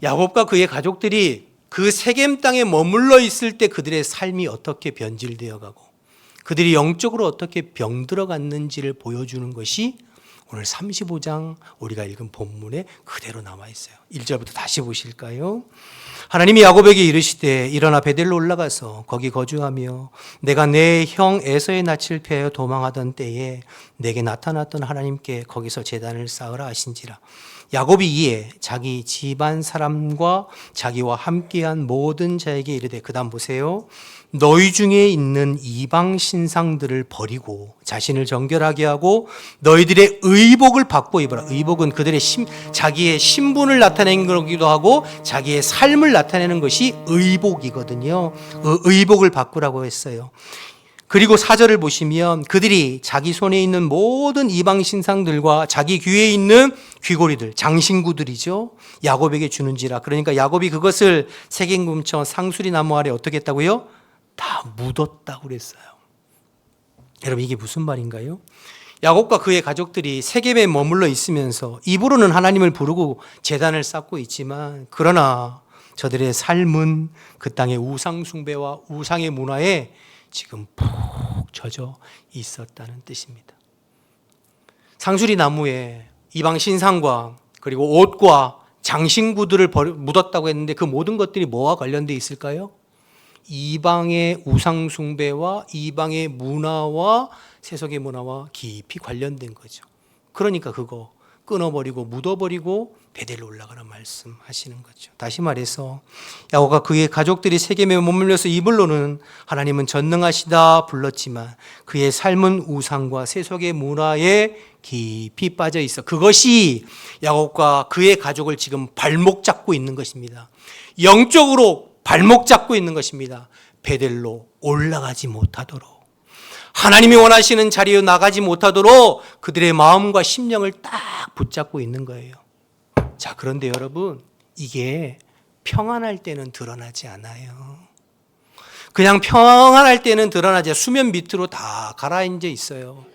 Speaker 1: 야곱과 그의 가족들이 그 세겜 땅에 머물러 있을 때 그들의 삶이 어떻게 변질되어 가고 그들이 영적으로 어떻게 병들어 갔는지를 보여주는 것이 오늘 35장 우리가 읽은 본문에 그대로 나와 있어요. 1절부터 다시 보실까요? 하나님이 야곱에게 이르시되 일어나 베델로 올라가서 거기 거주하며 내가 내 형 에서의 낯을 피하여 도망하던 때에 내게 나타났던 하나님께 거기서 제단을 쌓으라 하신지라. 야곱이 이에 자기 집안 사람과 자기와 함께한 모든 자에게 이르되 그다음 보세요. 너희 중에 있는 이방 신상들을 버리고 자신을 정결하게 하고 너희들의 의복을 받고 입어라. 의복은 그들의 자기의 신분을 나타내는 거기도 하고 자기의 삶을 나타내는 것이 의복이거든요. 의복을 바꾸라고 했어요. 그리고 4절을 보시면 그들이 자기 손에 있는 모든 이방 신상들과 자기 귀에 있는 귀고리들, 장신구들이죠. 야곱에게 주는지라. 그러니까 야곱이 그것을 세겜 근처 상수리 나무 아래 어떻게 했다고요? 다 묻었다고 그랬어요. 여러분 이게 무슨 말인가요? 야곱과 그의 가족들이 세겜에 머물러 있으면서 입으로는 하나님을 부르고 제단을 쌓고 있지만 그러나 저들의 삶은 그 땅의 우상 숭배와 우상의 문화에 지금 푹 젖어 있었다는 뜻입니다. 상수리 나무에 이방 신상과 그리고 옷과 장신구들을 묻었다고 했는데 그 모든 것들이 뭐와 관련되어 있을까요? 이방의 우상 숭배와 이방의 문화와 세속의 문화와 깊이 관련된 거죠. 그러니까 그거 끊어버리고 묻어버리고 베델로 올라가라 말씀하시는 거죠. 다시 말해서 야곱과 그의 가족들이 세겜에 머물러서 입으로는 하나님은 전능하시다 불렀지만 그의 삶은 우상과 세속의 문화에 깊이 빠져 있어. 그것이 야곱과 그의 가족을 지금 발목 잡고 있는 것입니다. 영적으로 발목 잡고 있는 것입니다. 베델로 올라가지 못하도록 하나님이 원하시는 자리에 나가지 못하도록 그들의 마음과 심령을 딱 붙잡고 있는 거예요. 자, 그런데 여러분 이게 평안할 때는 드러나지 않아요. 그냥 평안할 때는 드러나지 수면 밑으로 다 가라앉아 있어요.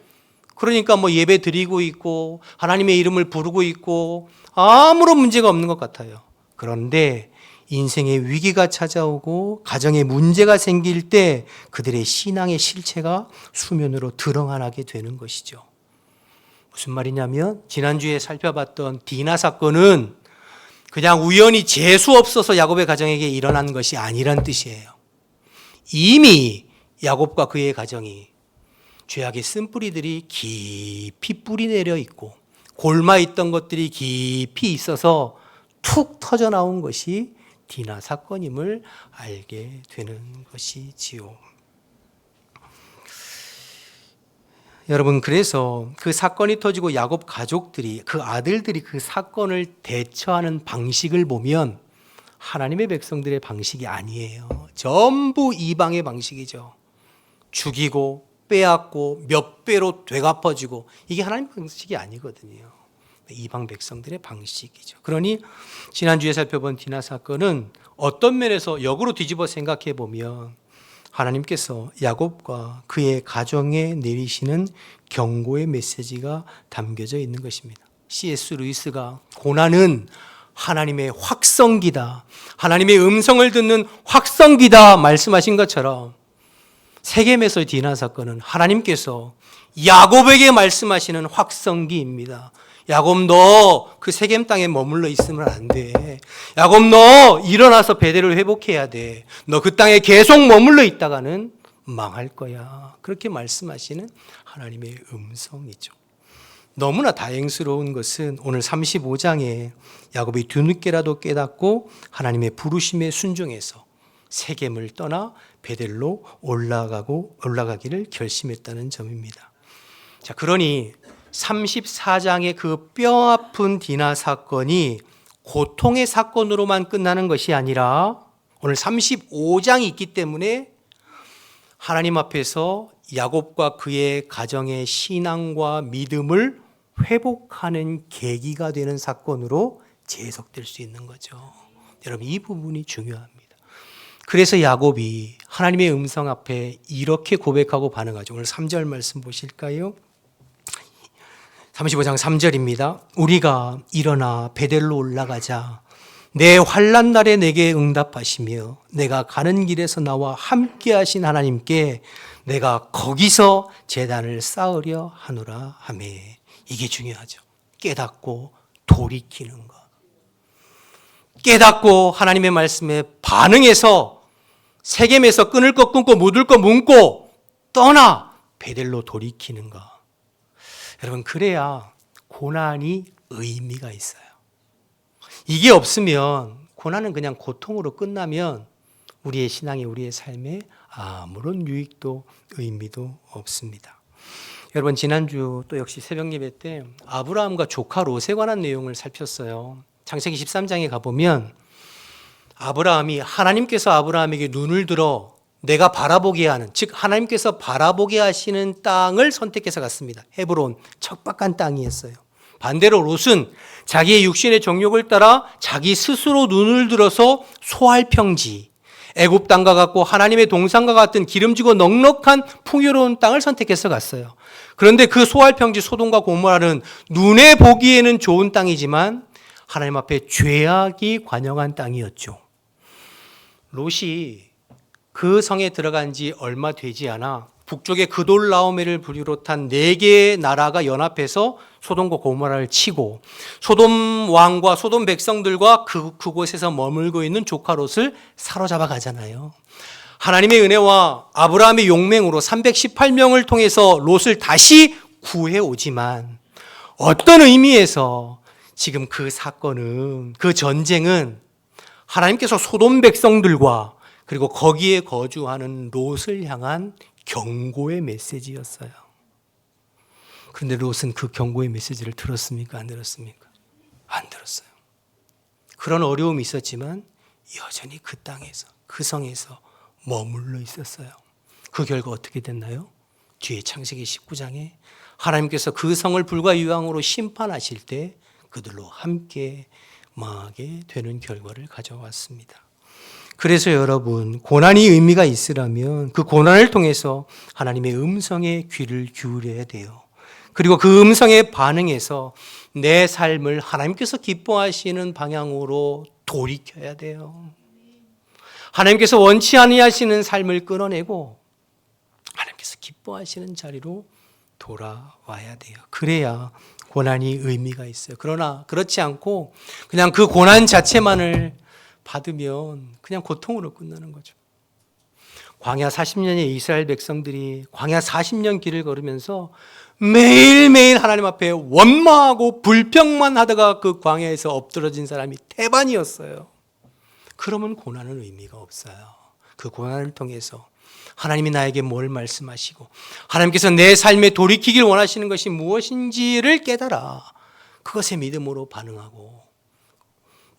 Speaker 1: 그러니까 예배 드리고 있고 하나님의 이름을 부르고 있고 아무런 문제가 없는 것 같아요. 그런데 인생의 위기가 찾아오고 가정에 문제가 생길 때 그들의 신앙의 실체가 수면으로 드러나게 되는 것이죠. 무슨 말이냐면 지난주에 살펴봤던 디나 사건은 그냥 우연히 재수 없어서 야곱의 가정에게 일어난 것이 아니란 뜻이에요. 이미 야곱과 그의 가정이 죄악의 쓴뿌리들이 깊이 뿌리 내려 있고 골마 있던 것들이 깊이 있어서 툭 터져 나온 것이 디나 사건임을 알게 되는 것이지요. 여러분 그래서 그 사건이 터지고 야곱 가족들이 그 아들들이 그 사건을 대처하는 방식을 보면 하나님의 백성들의 방식이 아니에요. 전부 이방의 방식이죠. 죽이고 빼앗고 몇 배로 되갚아주고, 이게 하나님 방식이 아니거든요. 이방 백성들의 방식이죠. 그러니 지난주에 살펴본 디나 사건은 어떤 면에서 역으로 뒤집어 생각해 보면 하나님께서 야곱과 그의 가정에 내리시는 경고의 메시지가 담겨져 있는 것입니다. C.S. 루이스가 고난은 하나님의 확성기다, 하나님의 음성을 듣는 확성기다 말씀하신 것처럼 세겜에서의 디나 사건은 하나님께서 야곱에게 말씀하시는 확성기입니다. 야곱, 너 그 세겜 땅에 머물러 있으면 안 돼. 야곱, 너 일어나서 베델을 회복해야 돼. 너 그 땅에 계속 머물러 있다가는 망할 거야. 그렇게 말씀하시는 하나님의 음성이죠. 너무나 다행스러운 것은 오늘 35장에 야곱이 뒤늦게라도 깨닫고 하나님의 부르심에 순종해서 세겜을 떠나 베델로 올라가기를 결심했다는 점입니다. 자, 그러니 34장의 그 뼈아픈 디나 사건이 고통의 사건으로만 끝나는 것이 아니라 오늘 35장이 있기 때문에 하나님 앞에서 야곱과 그의 가정의 신앙과 믿음을 회복하는 계기가 되는 사건으로 재해석될 수 있는 거죠. 여러분, 이 부분이 중요합니다. 그래서 야곱이 하나님의 음성 앞에 이렇게 고백하고 반응하죠. 오늘 3절 말씀 보실까요? 35장 3절입니다. 우리가 일어나 베델로 올라가자. 내 환난 날에 내게 응답하시며 내가 가는 길에서 나와 함께 하신 하나님께 내가 거기서 제단을 쌓으려 하노라 하매. 이게 중요하죠. 깨닫고 돌이키는 것. 깨닫고 하나님의 말씀에 반응해서 세겜에서 끊을 것 끊고 묻을 것 묻고 떠나 베델로 돌이키는 것. 여러분, 그래야 고난이 의미가 있어요. 이게 없으면, 고난은 그냥 고통으로 끝나면 우리의 신앙에, 우리의 삶에 아무런 유익도 의미도 없습니다. 여러분, 지난주 또 역시 새벽 예배 때 아브라함과 조카 롯에 관한 내용을 살폈어요. 창세기 13장에 가보면 아브라함이, 하나님께서 아브라함에게 눈을 들어 내가 바라보게 하는, 즉 하나님께서 바라보게 하시는 땅을 선택해서 갔습니다. 헤브론, 척박한 땅이었어요. 반대로 롯은 자기의 육신의 정욕을 따라 자기 스스로 눈을 들어서 소알평지, 애굽 땅과 같고 하나님의 동산과 같은 기름지고 넉넉한 풍요로운 땅을 선택해서 갔어요. 그런데 그 소알평지 소돔과 고모라는 눈에 보기에는 좋은 땅이지만 하나님 앞에 죄악이 관영한 땅이었죠. 롯이 그 성에 들어간 지 얼마 되지 않아 북쪽의 그돌라오메를 비롯한 4개의 나라가 연합해서 소돔과 고모라를 치고 소돔 왕과 소돔 백성들과 그곳에서 머물고 있는 조카 롯을 사로잡아 가잖아요. 하나님의 은혜와 아브라함의 용맹으로 318명을 통해서 롯을 다시 구해 오지만 어떤 의미에서 지금 그 사건은, 그 전쟁은 하나님께서 소돔 백성들과 그리고 거기에 거주하는 롯을 향한 경고의 메시지였어요. 그런데 롯은 그 경고의 메시지를 들었습니까? 안 들었습니까? 안 들었어요. 그런 어려움이 있었지만 여전히 그 땅에서, 그 성에서 머물러 있었어요. 그 결과 어떻게 됐나요? 뒤에 창세기 19장에 하나님께서 그 성을 불과 유황으로 심판하실 때 그들로 함께 망하게 되는 결과를 가져왔습니다. 그래서 여러분, 고난이 의미가 있으려면 그 고난을 통해서 하나님의 음성에 귀를 기울여야 돼요. 그리고 그 음성에 반응해서 내 삶을 하나님께서 기뻐하시는 방향으로 돌이켜야 돼요. 하나님께서 원치 아니하시는 삶을 끊어내고 하나님께서 기뻐하시는 자리로 돌아와야 돼요. 그래야 고난이 의미가 있어요. 그러나 그렇지 않고 그냥 그 고난 자체만을 받으면 그냥 고통으로 끝나는 거죠. 광야 40년의 이스라엘 백성들이 광야 40년 길을 걸으면서 매일매일 하나님 앞에 원망하고 불평만 하다가 그 광야에서 엎드러진 사람이 태반이었어요. 그러면 고난은 의미가 없어요. 그 고난을 통해서 하나님이 나에게 뭘 말씀하시고 하나님께서 내 삶에 돌이키길 원하시는 것이 무엇인지를 깨달아 그것에 믿음으로 반응하고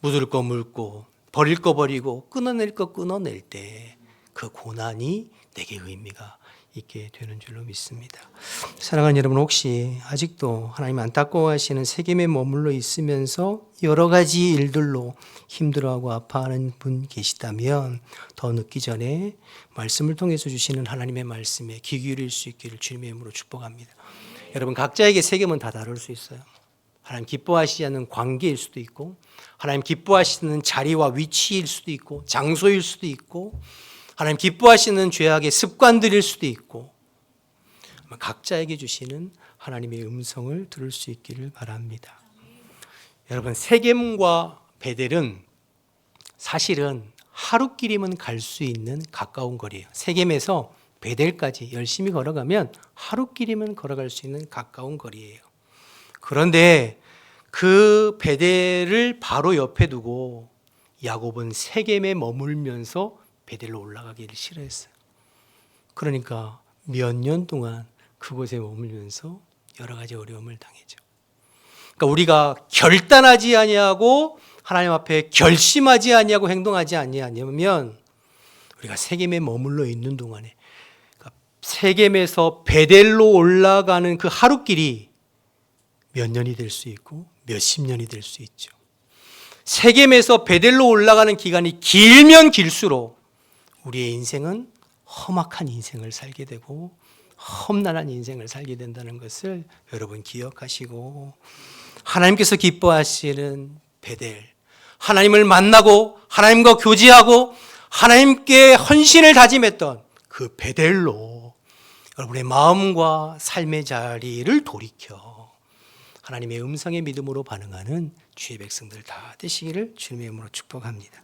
Speaker 1: 묻을 거 묻고 버릴 거 버리고 끊어낼 거 끊어낼 때 그 고난이 내게 의미가 있게 되는 줄로 믿습니다. 사랑하는 여러분, 혹시 아직도 하나님 안타까워하시는 세겜에 머물러 있으면서 여러 가지 일들로 힘들어하고 아파하는 분 계시다면 더 늦기 전에 말씀을 통해서 주시는 하나님의 말씀에 귀 기울일 수 있기를 주님의 이름으로 축복합니다. 여러분, 각자에게 세겜은 다 다를 수 있어요. 하나님 기뻐하시지 않는 관계일 수도 있고, 하나님 기뻐하시는 자리와 위치일 수도 있고, 장소일 수도 있고, 하나님 기뻐하시는 죄악의 습관들일 수도 있고, 각자에게 주시는 하나님의 음성을 들을 수 있기를 바랍니다. 여러분, 세겜과 베델은 사실은 하루길이면 갈 수 있는 가까운 거리예요. 세겜에서 베델까지 열심히 걸어가면 하루길이면 걸어갈 수 있는 가까운 거리예요. 그런데 그 베델을 바로 옆에 두고 야곱은 세겜에 머물면서 베델로 올라가기를 싫어했어요. 그러니까 몇 년 동안 그곳에 머물면서 여러 가지 어려움을 당했죠. 그러니까 우리가 결단하지 아니하고 하나님 앞에 결심하지 아니하고 행동하지 아니하면 우리가 세겜에 머물러 있는 동안에, 그러니까 세겜에서 베델로 올라가는 그 하루길이 몇 년이 될 수 있고 몇십 년이 될 수 있죠. 세겜에서 베델로 올라가는 기간이 길면 길수록 우리의 인생은 험악한 인생을 살게 되고 험난한 인생을 살게 된다는 것을 여러분 기억하시고, 하나님께서 기뻐하시는 베델, 하나님을 만나고 하나님과 교제하고 하나님께 헌신을 다짐했던 그 베델로 여러분의 마음과 삶의 자리를 돌이켜 하나님의 음성의 믿음으로 반응하는 주의 백성들 다 되시기를 주님의 이름으로 축복합니다.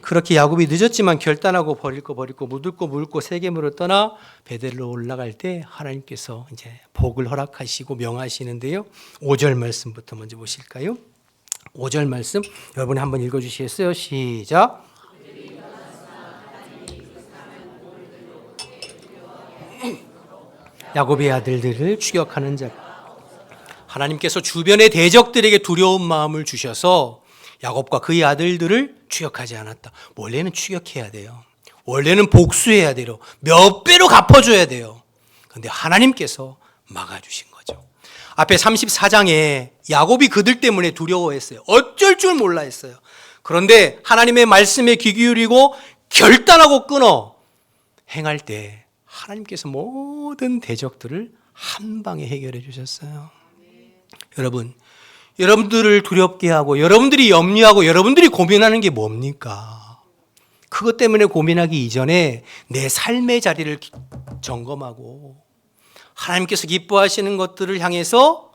Speaker 1: 그렇게 야곱이 늦었지만 결단하고 버릴 거 버리고 묻을 거 물고 세겜으로 떠나 베델로 올라갈 때 하나님께서 이제 복을 허락하시고 명하시는데요. 5절 말씀부터 먼저 보실까요? 5절 말씀 여러분이 한번 읽어주시겠어요? 시작. 야곱의 아들들을 추격하는 자. 하나님께서 주변의 대적들에게 두려운 마음을 주셔서 야곱과 그의 아들들을 추격하지 않았다. 원래는 추격해야 돼요. 원래는 복수해야 돼요. 몇 배로 갚아줘야 돼요. 그런데 하나님께서 막아주신 거죠. 앞에 34장에 야곱이 그들 때문에 두려워했어요. 어쩔 줄 몰라 했어요. 그런데 하나님의 말씀에 귀 기울이고 결단하고 끊어 행할 때 하나님께서 모든 대적들을 한 방에 해결해 주셨어요. 여러분, 여러분들을 두렵게 하고 여러분들이 염려하고 여러분들이 고민하는 게 뭡니까? 그것 때문에 고민하기 이전에 내 삶의 자리를 점검하고 하나님께서 기뻐하시는 것들을 향해서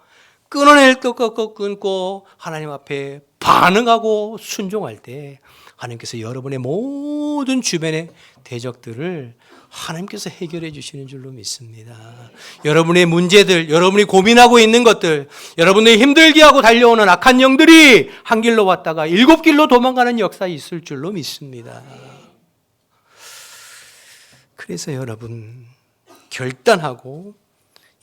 Speaker 1: 끊어낼 것 끊고 하나님 앞에 반응하고 순종할 때 하나님께서 여러분의 모든 주변의 대적들을 하나님께서 해결해 주시는 줄로 믿습니다. 여러분의 문제들, 여러분이 고민하고 있는 것들, 여러분들이 힘들게 하고 달려오는 악한 영들이 한 길로 왔다가 7길로 도망가는 역사 있을 줄로 믿습니다. 그래서 여러분 결단하고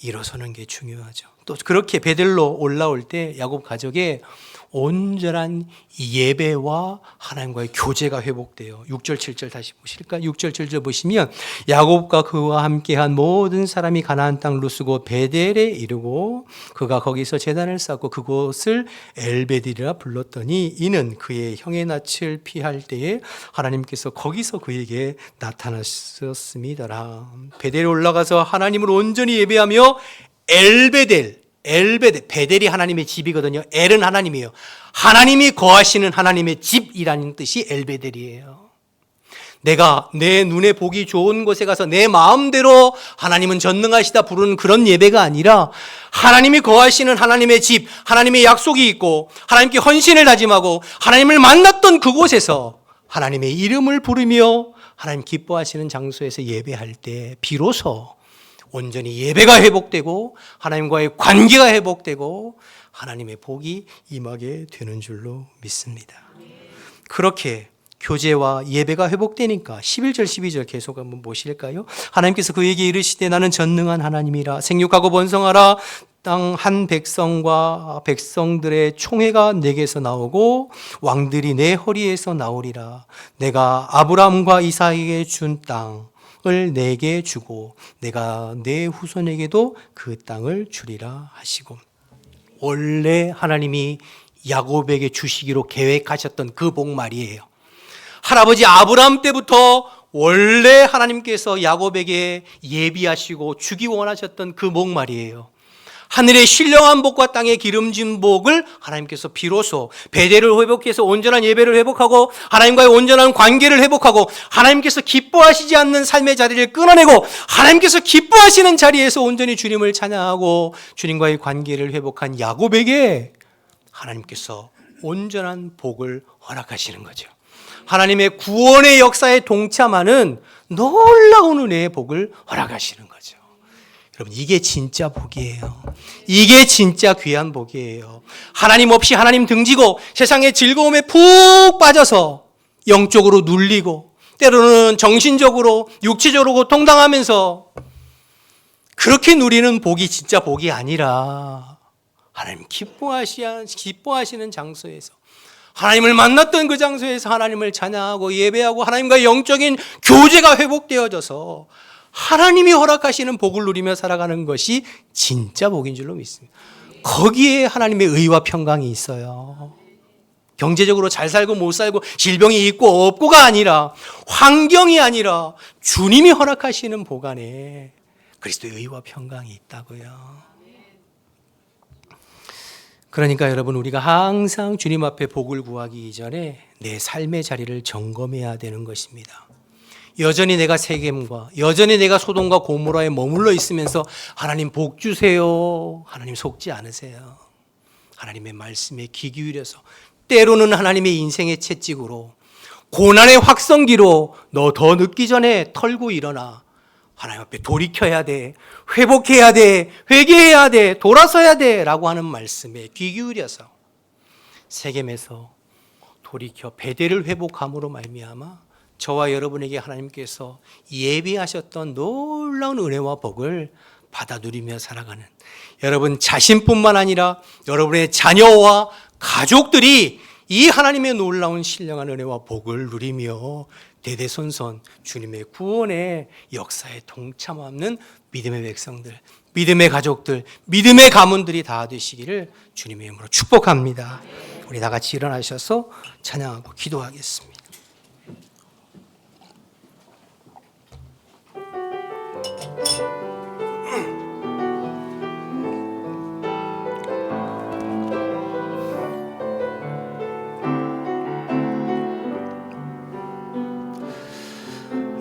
Speaker 1: 일어서는 게 중요하죠. 또 그렇게 베델로 올라올 때 야곱 가족의 온전한 예배와 하나님과의 교제가 회복돼요. 6절 7절 다시 보실까요? 6절 7절 보시면 야곱과 그와 함께한 모든 사람이 가나안 땅 루스고 베델에 이르고 그가 거기서 제단을 쌓고 그곳을 엘베딜이라 불렀더니 이는 그의 형의 낯을 피할 때에 하나님께서 거기서 그에게 나타나셨습니다라. 베델에 올라가서 하나님을 온전히 예배하며 베델이 하나님의 집이거든요. 엘은 하나님이에요. 하나님이 거하시는 하나님의 집이라는 뜻이 엘베델이에요. 내가 내 눈에 보기 좋은 곳에 가서 내 마음대로 하나님은 전능하시다 부르는 그런 예배가 아니라 하나님이 거하시는 하나님의 집, 하나님의 약속이 있고 하나님께 헌신을 다짐하고 하나님을 만났던 그곳에서 하나님의 이름을 부르며 하나님 기뻐하시는 장소에서 예배할 때 비로소 온전히 예배가 회복되고 하나님과의 관계가 회복되고 하나님의 복이 임하게 되는 줄로 믿습니다. 그렇게 교제와 예배가 회복되니까 11절 12절 계속 한번 보실까요? 하나님께서 그에게 이르시되 나는 전능한 하나님이라 생육하고 번성하라 땅 한 백성과 백성들의 총회가 내게서 나오고 왕들이 내 허리에서 나오리라. 내가 아브라함과 이삭에게 준 땅 내게 주고 내가 내 후손에게도 그 땅을 주리라 하시고, 원래 하나님이 야곱에게 주시기로 계획하셨던 그 복 말이에요. 할아버지 아브라함 때부터 원래 하나님께서 야곱에게 예비하시고 주기 원하셨던 그 복 말이에요. 하늘의 신령한 복과 땅의 기름진 복을 하나님께서 비로소 베델을 회복해서 온전한 예배를 회복하고 하나님과의 온전한 관계를 회복하고 하나님께서 기뻐하시지 않는 삶의 자리를 끊어내고 하나님께서 기뻐하시는 자리에서 온전히 주님을 찬양하고 주님과의 관계를 회복한 야곱에게 하나님께서 온전한 복을 허락하시는 거죠. 하나님의 구원의 역사에 동참하는 놀라운 은혜의 복을 허락하시는 거죠. 여러분, 이게 진짜 복이에요. 이게 진짜 귀한 복이에요. 하나님 없이 하나님 등지고 세상의 즐거움에 푹 빠져서 영적으로 눌리고 때로는 정신적으로 육체적으로 고통당하면서 그렇게 누리는 복이 진짜 복이 아니라 하나님 기뻐하시는 장소에서 하나님을 만났던 그 장소에서 하나님을 찬양하고 예배하고 하나님과의 영적인 교제가 회복되어져서 하나님이 허락하시는 복을 누리며 살아가는 것이 진짜 복인 줄로 믿습니다. 거기에 하나님의 의와 평강이 있어요. 경제적으로 잘 살고 못 살고 질병이 있고 없고가 아니라 환경이 아니라 주님이 허락하시는 복 안에 그리스도의 의와 평강이 있다고요. 그러니까 여러분, 우리가 항상 주님 앞에 복을 구하기 이전에 내 삶의 자리를 점검해야 되는 것입니다. 여전히 내가 세겜과 여전히 내가 소돔과 고모라에 머물러 있으면서 하나님 복 주세요, 하나님 속지 않으세요. 하나님의 말씀에 귀 기울여서 때로는 하나님의 인생의 채찍으로 고난의 확성기로 너 더 늦기 전에 털고 일어나 하나님 앞에 돌이켜야 돼, 회복해야 돼, 회개해야 돼, 돌아서야 돼 라고 하는 말씀에 귀 기울여서 세겜에서 돌이켜 베델을 회복함으로 말미암아 저와 여러분에게 하나님께서 예비하셨던 놀라운 은혜와 복을 받아 누리며 살아가는 여러분 자신뿐만 아니라 여러분의 자녀와 가족들이 이 하나님의 놀라운 신령한 은혜와 복을 누리며 대대손손 주님의 구원의 역사에 동참하는 믿음의 백성들, 믿음의 가족들, 믿음의 가문들이 다 되시기를 주님의 이름으로 축복합니다. 우리 다 같이 일어나셔서 찬양하고 기도하겠습니다.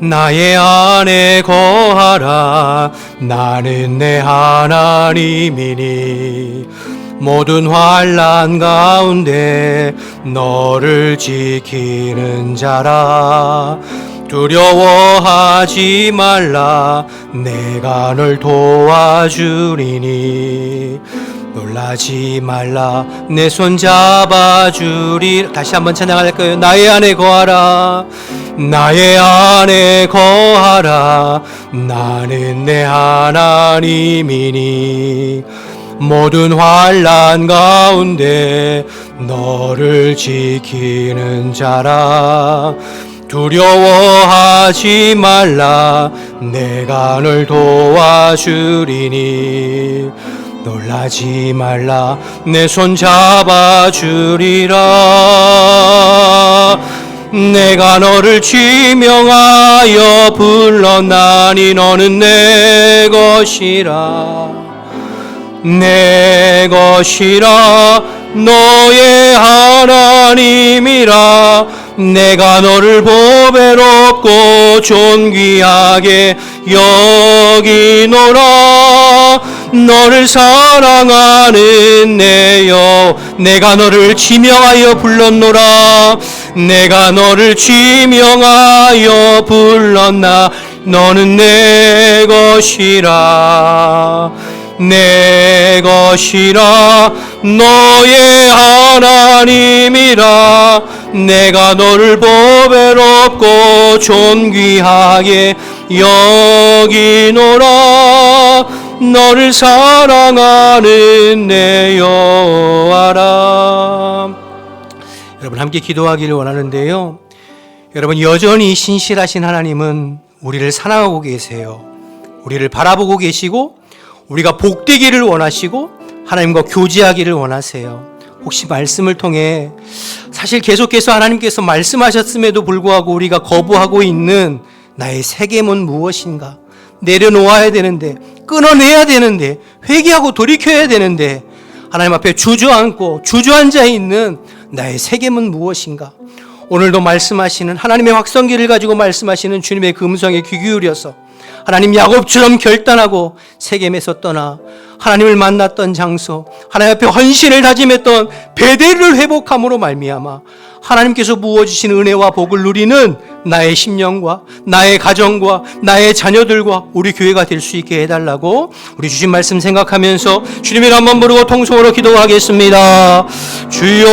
Speaker 1: 나의 안에 거하라. 나는 내 하나님이니 모든 환난 가운데 너를 지키는 자라. 두려워하지 말라. 내가 널 도와주리니 놀라지 말라. 내 손 잡아주리. 다시 한번 찬양할 거예요. 나의 안에 거하라. 나의 안에 거하라. 나는 내 하나님이니 모든 환난 가운데 너를 지키는 자라. 두려워하지 말라. 내가 널 도와주리니 놀라지 말라. 내 손 잡아주리라. 내가 너를 지명하여 불렀나니 너는 내 것이라. 내 것이라. 너의 하나님이라. 내가 너를 보배롭고 존귀하게 여기노라. 너를 사랑하는 내 여, 내가 너를 지명하여 불렀노라. 내가 너를 지명하여 불렀나. 너는 내 것이라. 내 것이라. 너의 하나님이라. 내가 너를 보배롭고 존귀하게 여기노라. 너를 사랑하는 내 여호와라. 여러분 함께 기도하기를 원하는데요. 여러분 여전히 신실하신 하나님은 우리를 사랑하고 계세요. 우리를 바라보고 계시고 우리가 복되기를 원하시고 하나님과 교제하기를 원하세요. 혹시 말씀을 통해 사실 계속해서 하나님께서 말씀하셨음에도 불구하고 우리가 거부하고 있는 나의 세겜은 무엇인가? 내려놓아야 되는데, 끊어내야 되는데, 회개하고 돌이켜야 되는데, 하나님 앞에 주저앉고 주저앉아 있는 나의 세겜은 무엇인가? 오늘도 말씀하시는 하나님의 확성기를 가지고 말씀하시는 주님의 그 음성에 귀 기울여서 하나님 야곱처럼 결단하고 세겜에서 떠나 하나님을 만났던 장소, 하나님 앞에 헌신을 다짐했던 베델을 회복함으로 말미암아 하나님께서 부어주신 은혜와 복을 누리는 나의 심령과 나의 가정과 나의 자녀들과 우리 교회가 될 수 있게 해달라고 우리 주신 말씀 생각하면서 주님의 이름 한번 부르고 통성으로 기도하겠습니다. 주여,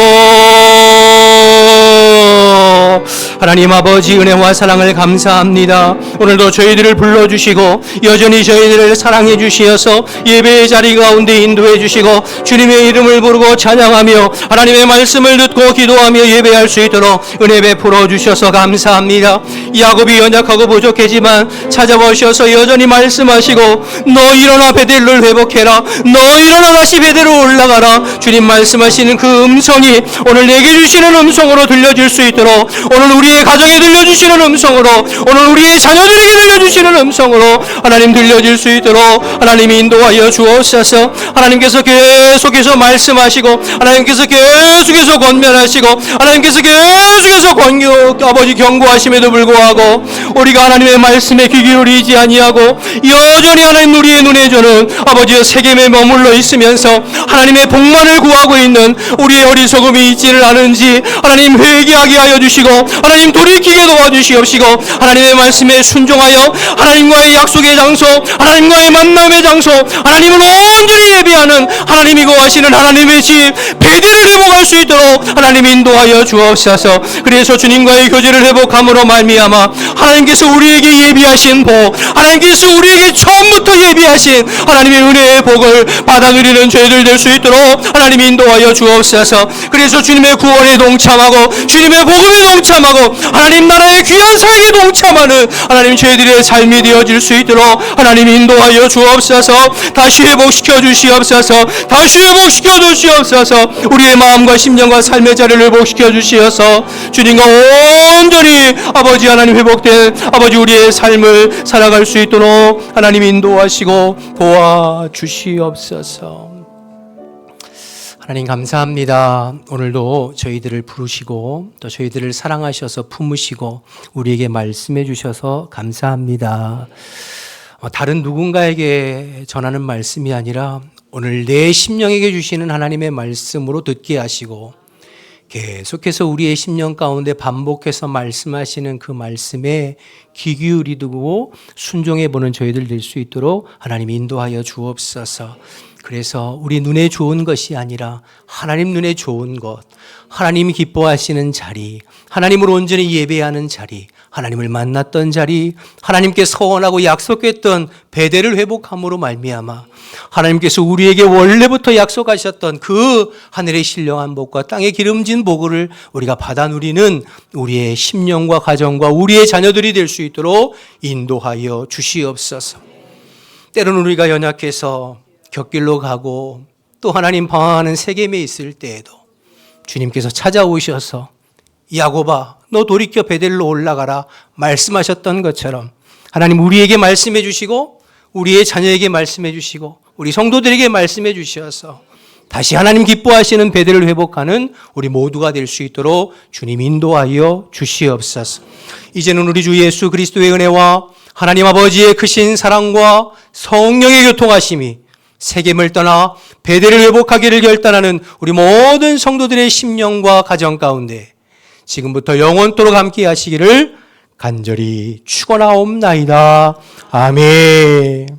Speaker 1: 하나님 아버지 은혜와 사랑을 감사합니다. 오늘도 저희들을 불러주시고 여전히 저희들을 사랑해 주시어서 예배의 자리 가운데 인도해 주시고 주님의 이름을 부르고 찬양하며 하나님의 말씀을 듣고 기도하며 예배할 수 있도록 은혜 베풀어 주셔서 감사합니다. 야곱이 연약하고 부족하지만 찾아보셔서 여전히 말씀하시고 너 일어나 베델을 회복해라, 너 일어나 다시 베델로 올라가라. 주님 말씀하시는 그 음성이 오늘 내게 주시는 음성으로 들려질 수 있도록, 오늘 우리의 가정에 들려주시는 음성으로, 오늘 우리의 자녀들에게 들려주시는 음성으로 하나님 들려질 수 있도록 하나님이 인도하여 주옵소서. 하나님께서 계속해서 말씀하시고 하나님께서 계속해서 권면하시고 하나님께서 계속해서 아버지 경고하심에도 불구하고 우리가 하나님의 말씀에 귀 기울이지 아니하고 여전히 하나님 우리의 눈에 주는 아버지의 세겜에 머물러 있으면서 하나님의 복만을 구하고 있는 우리의 어리석음이 있지를 않은지 하나님 회개하게 하여 주시고 하나님 돌이키게 도와주시옵시고 하나님의 말씀에 순종하여 하나님과의 약속의 장소, 하나님과의 만남의 장소, 하나님을 온전히 예배하는 하나님이 거하시는 하나님의 집 베델을 회복할 수 있도록 하나님 인도하여 주옵소서. 그래서 주님과의 교제를 회복함으로 말미암아 하나님께서 우리에게 예비하신 복, 하나님께서 우리에게 처음부터 예비하신 하나님의 은혜의 복을 받아 누리는 저희들 될 수 있도록 하나님 인도하여 주옵소서. 그래서 주님의 구원에 동참하고 주님의 복음에 동참하고 하나님 나라의 귀한 사역에 동참하는 하나님 저희들의 삶이 되어질 수 있도록 하나님 인도하여 주옵소서. 다시 회복시켜 주시옵소서. 다시 회복시켜 주시옵소서. 우리의 마음과 심령과 삶의 자리를 회복시켜 주시어서 주님과 온전히 아버지 하나님 회복된 아버지 우리의 삶을 살아갈 수 있도록 하나님 인도하시고 도와주시옵소서. 하나님 감사합니다. 오늘도 저희들을 부르시고 또 저희들을 사랑하셔서 품으시고 우리에게 말씀해 주셔서 감사합니다. 다른 누군가에게 전하는 말씀이 아니라 오늘 내 심령에게 주시는 하나님의 말씀으로 듣게 하시고 계속해서 우리의 심령 가운데 반복해서 말씀하시는 그 말씀에 귀 기울이고 순종해 보는 저희들 될 수 있도록 하나님 인도하여 주옵소서. 그래서 우리 눈에 좋은 것이 아니라 하나님 눈에 좋은 것, 하나님이 기뻐하시는 자리, 하나님을 온전히 예배하는 자리, 하나님을 만났던 자리, 하나님께 서원하고 약속했던 베델을 회복함으로 말미암아 하나님께서 우리에게 원래부터 약속하셨던 그 하늘의 신령한 복과 땅의 기름진 복을 우리가 받아 누리는 우리의 심령과 가정과 우리의 자녀들이 될 수 있도록 인도하여 주시옵소서. 때로는 우리가 연약해서 곁길로 가고 또 하나님 방황하는 세겜에 있을 때에도 주님께서 찾아오셔서 야곱아 너 돌이켜 베델로 올라가라 말씀하셨던 것처럼 하나님 우리에게 말씀해 주시고 우리의 자녀에게 말씀해 주시고 우리 성도들에게 말씀해 주셔서 다시 하나님 기뻐하시는 베델을 회복하는 우리 모두가 될 수 있도록 주님 인도하여 주시옵소서. 이제는 우리 주 예수 그리스도의 은혜와 하나님 아버지의 크신 사랑과 성령의 교통하심이 세겜을 떠나 베델을 회복하기를 결단하는 우리 모든 성도들의 심령과 가정 가운데 지금부터 영원토록 함께 하시기를 간절히 축원하옵나이다. 아멘.